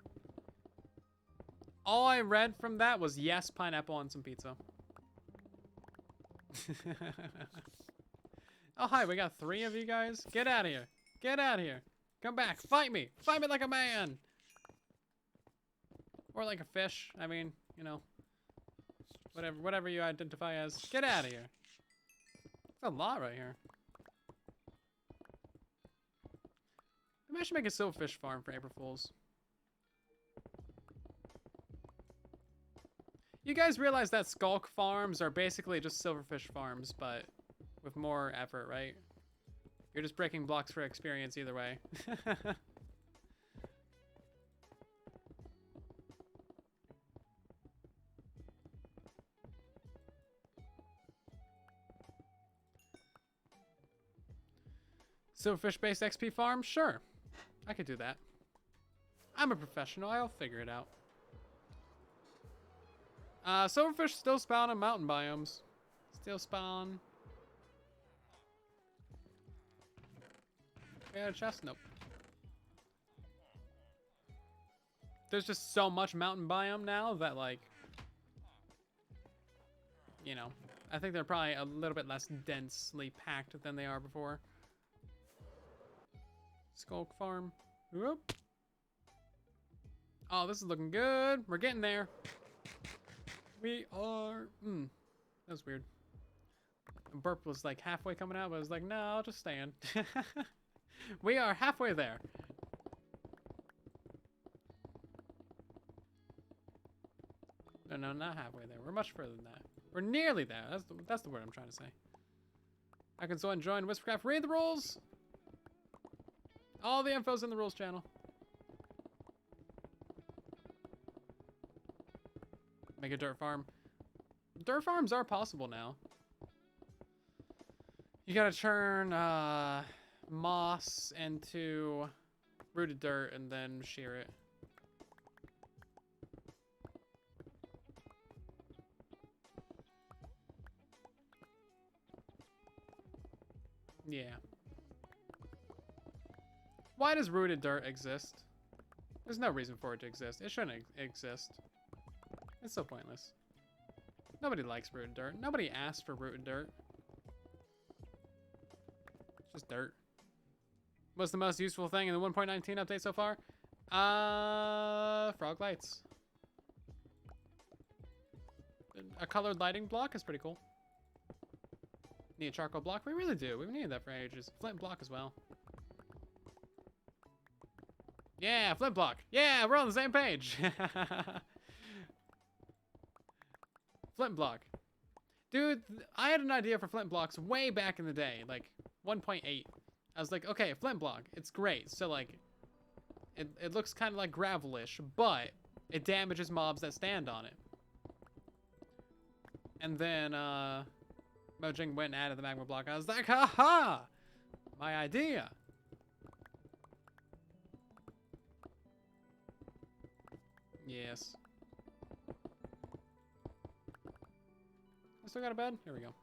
All I read from that was yes, pineapple on some pizza. Oh, hi, we got 3 of you guys. Get out of here. Get out of here. Come back. Fight me. Fight me like a man. Or like a fish. I mean, you know. Whatever you identify as. Get out of here. That's a lot right here. Maybe I should make a silverfish farm for April Fools. You guys realize that skulk farms are basically just silverfish farms, but with more effort, right? You're just breaking blocks for experience either way. Silverfish-based XP farm? Sure. I could do that. I'm a professional. I'll figure it out. Silverfish still spawn in mountain biomes. Still spawn. We got a chest? Nope. There's just so much mountain biome now that, like, you know, I think they're probably a little bit less densely packed than they are before. Skulk farm. Whoop. Oh, this is looking good. We're getting there. We are. That was weird. The burp was like halfway coming out, but I was like, no, I'll just stand. We are halfway there. No, not halfway there. We're much further than that. We're nearly there. That's the word I'm trying to say. I can so join Whispercraft. Read the rules. All the info's in the rules channel. Make a dirt farm. Dirt farms are possible now. You gotta turn moss into rooted dirt and then shear it. Yeah. Why does rooted dirt exist? There's no reason for it to exist. It shouldn't exist. It's so pointless. Nobody likes rooted dirt. Nobody asked for rooted dirt. It's just dirt. What's the most useful thing in the 1.19 update so far? Frog lights. A colored lighting block is pretty cool. Need a charcoal block? We really do. We've needed that for ages. Flint block as well. Yeah, flint block. Yeah, we're on the same page. Flint block. Dude, I had an idea for flint blocks way back in the day, like 1.8. I was like, okay, flint block, it's great. So like, it looks kind of like gravelish, but it damages mobs that stand on it. And then Mojang went and added the magma block. I was like, haha, my idea. Yes. I still got a bed? Here we go.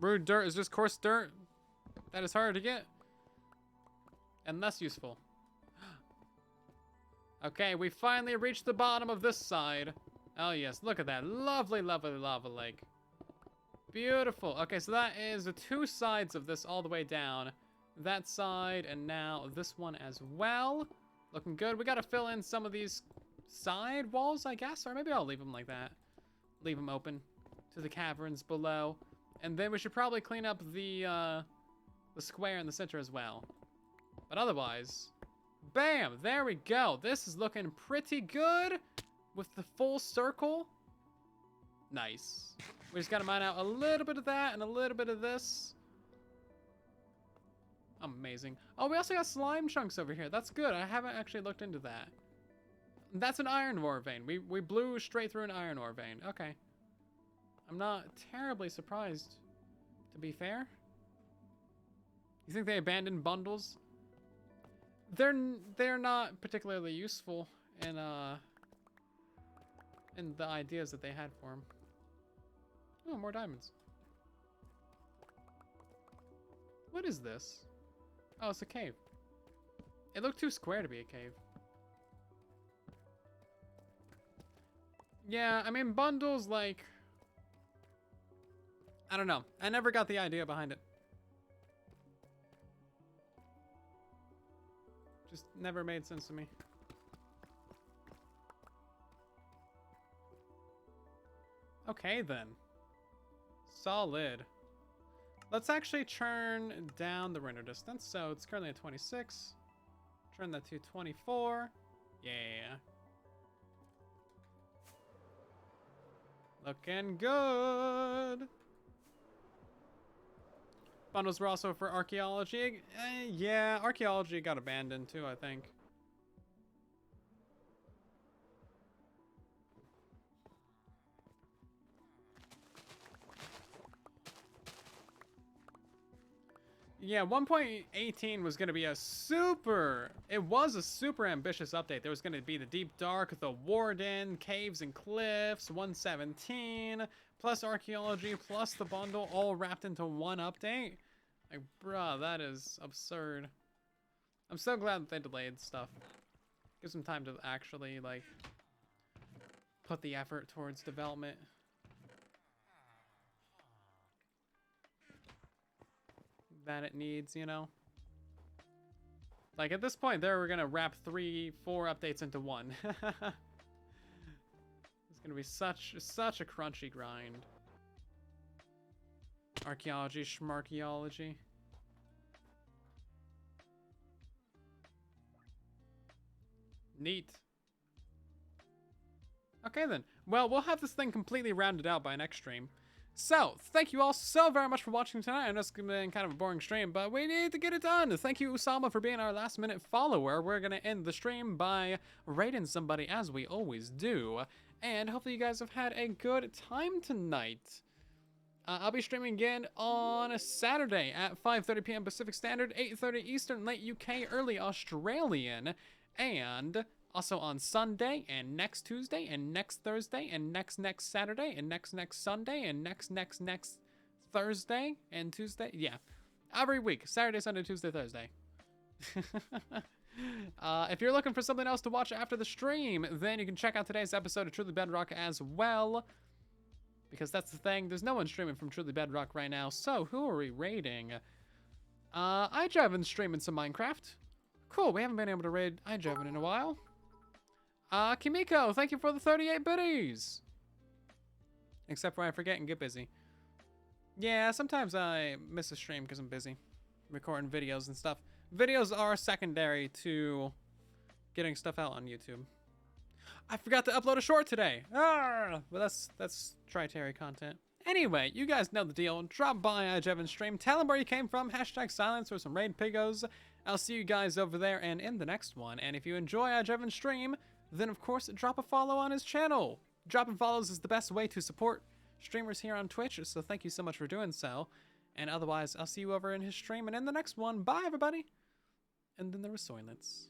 Rude dirt is just coarse dirt that is hard to get and less useful. Okay, we finally reached the bottom of this side. Oh yes, look at that. Lovely, lovely lava lake. Beautiful. Okay, so that is the two sides of this all the way down. That side and now this one as well. Looking good. We gotta fill in some of these side walls, I guess, or maybe I'll leave them like that. Leave them open to the caverns below. And then we should probably clean up the square in the center as well. But otherwise, bam, there we go. This is looking pretty good with the full circle. Nice. We just gotta mine out a little bit of that and a little bit of this. Amazing. Oh, we also got slime chunks over here. That's good. I haven't actually looked into that. That's an iron ore vein. We blew straight through an iron ore vein. Okay. I'm not terribly surprised, to be fair. You think they abandoned bundles? They're not particularly useful in the ideas that they had for them. Oh, more diamonds. What is this? Oh, it's a cave. It looked too square to be a cave. Yeah, I mean, bundles, like... I don't know. I never got the idea behind it. Just never made sense to me. Okay, then. Solid. Let's actually turn down the render distance. So it's currently at 26. Turn that to 24. Yeah. Looking good. Bundles were also for archaeology. Yeah, archaeology got abandoned too, I think. Yeah, 1.18 was going to be a super... It was a super ambitious update. There was going to be the Deep Dark, the Warden, Caves and Cliffs, 117, plus archaeology, plus the bundle, all wrapped into one update. Like, bruh, that is absurd. I'm so glad that they delayed stuff. Gives them time to actually, like, put the effort towards development. That it needs, you know? Like, at this point, we're gonna wrap 3-4 updates into one. It's gonna be such a crunchy grind. Archaeology, schmarcheology. Neat. Okay then. Well, we'll have this thing completely rounded out by next stream. So, thank you all so very much for watching tonight. I know it's been kind of a boring stream, but we need to get it done. Thank you, Usama, for being our last-minute follower. We're going to end the stream by rating somebody, as we always do. And hopefully you guys have had a good time tonight. I'll be streaming again on Saturday at 5:30 p.m. Pacific Standard, 8:30 Eastern, late UK, early Australian. And... also on Sunday, and next Tuesday, and next Thursday, and next Saturday, and next Sunday, and next Thursday, and Tuesday. Yeah, every week, Saturday, Sunday, Tuesday, Thursday. If you're looking for something else to watch after the stream, then you can check out today's episode of Truly Bedrock as well. Because that's the thing, there's no one streaming from Truly Bedrock right now, so who are we raiding? iJevon's streaming some Minecraft. Cool, we haven't been able to raid iJevon in a while. Kimiko, thank you for the 38 biddies. Except when I forget and get busy. Yeah, sometimes I miss a stream because I'm busy recording videos and stuff. Videos are secondary to getting stuff out on YouTube. I forgot to upload a short today. But that's Tri-Terry content. Anyway, you guys know the deal. Drop by iJevin's stream. Tell him where you came from. # silence or some raid pigos. I'll see you guys over there and in the next one. And if you enjoy iJevin's stream, then of course drop a follow on his channel. Dropping follows is the best way to support streamers here on Twitch, so thank you so much for doing so. And otherwise, I'll see you over in his stream and in the next one. Bye, everybody. And then there was silence.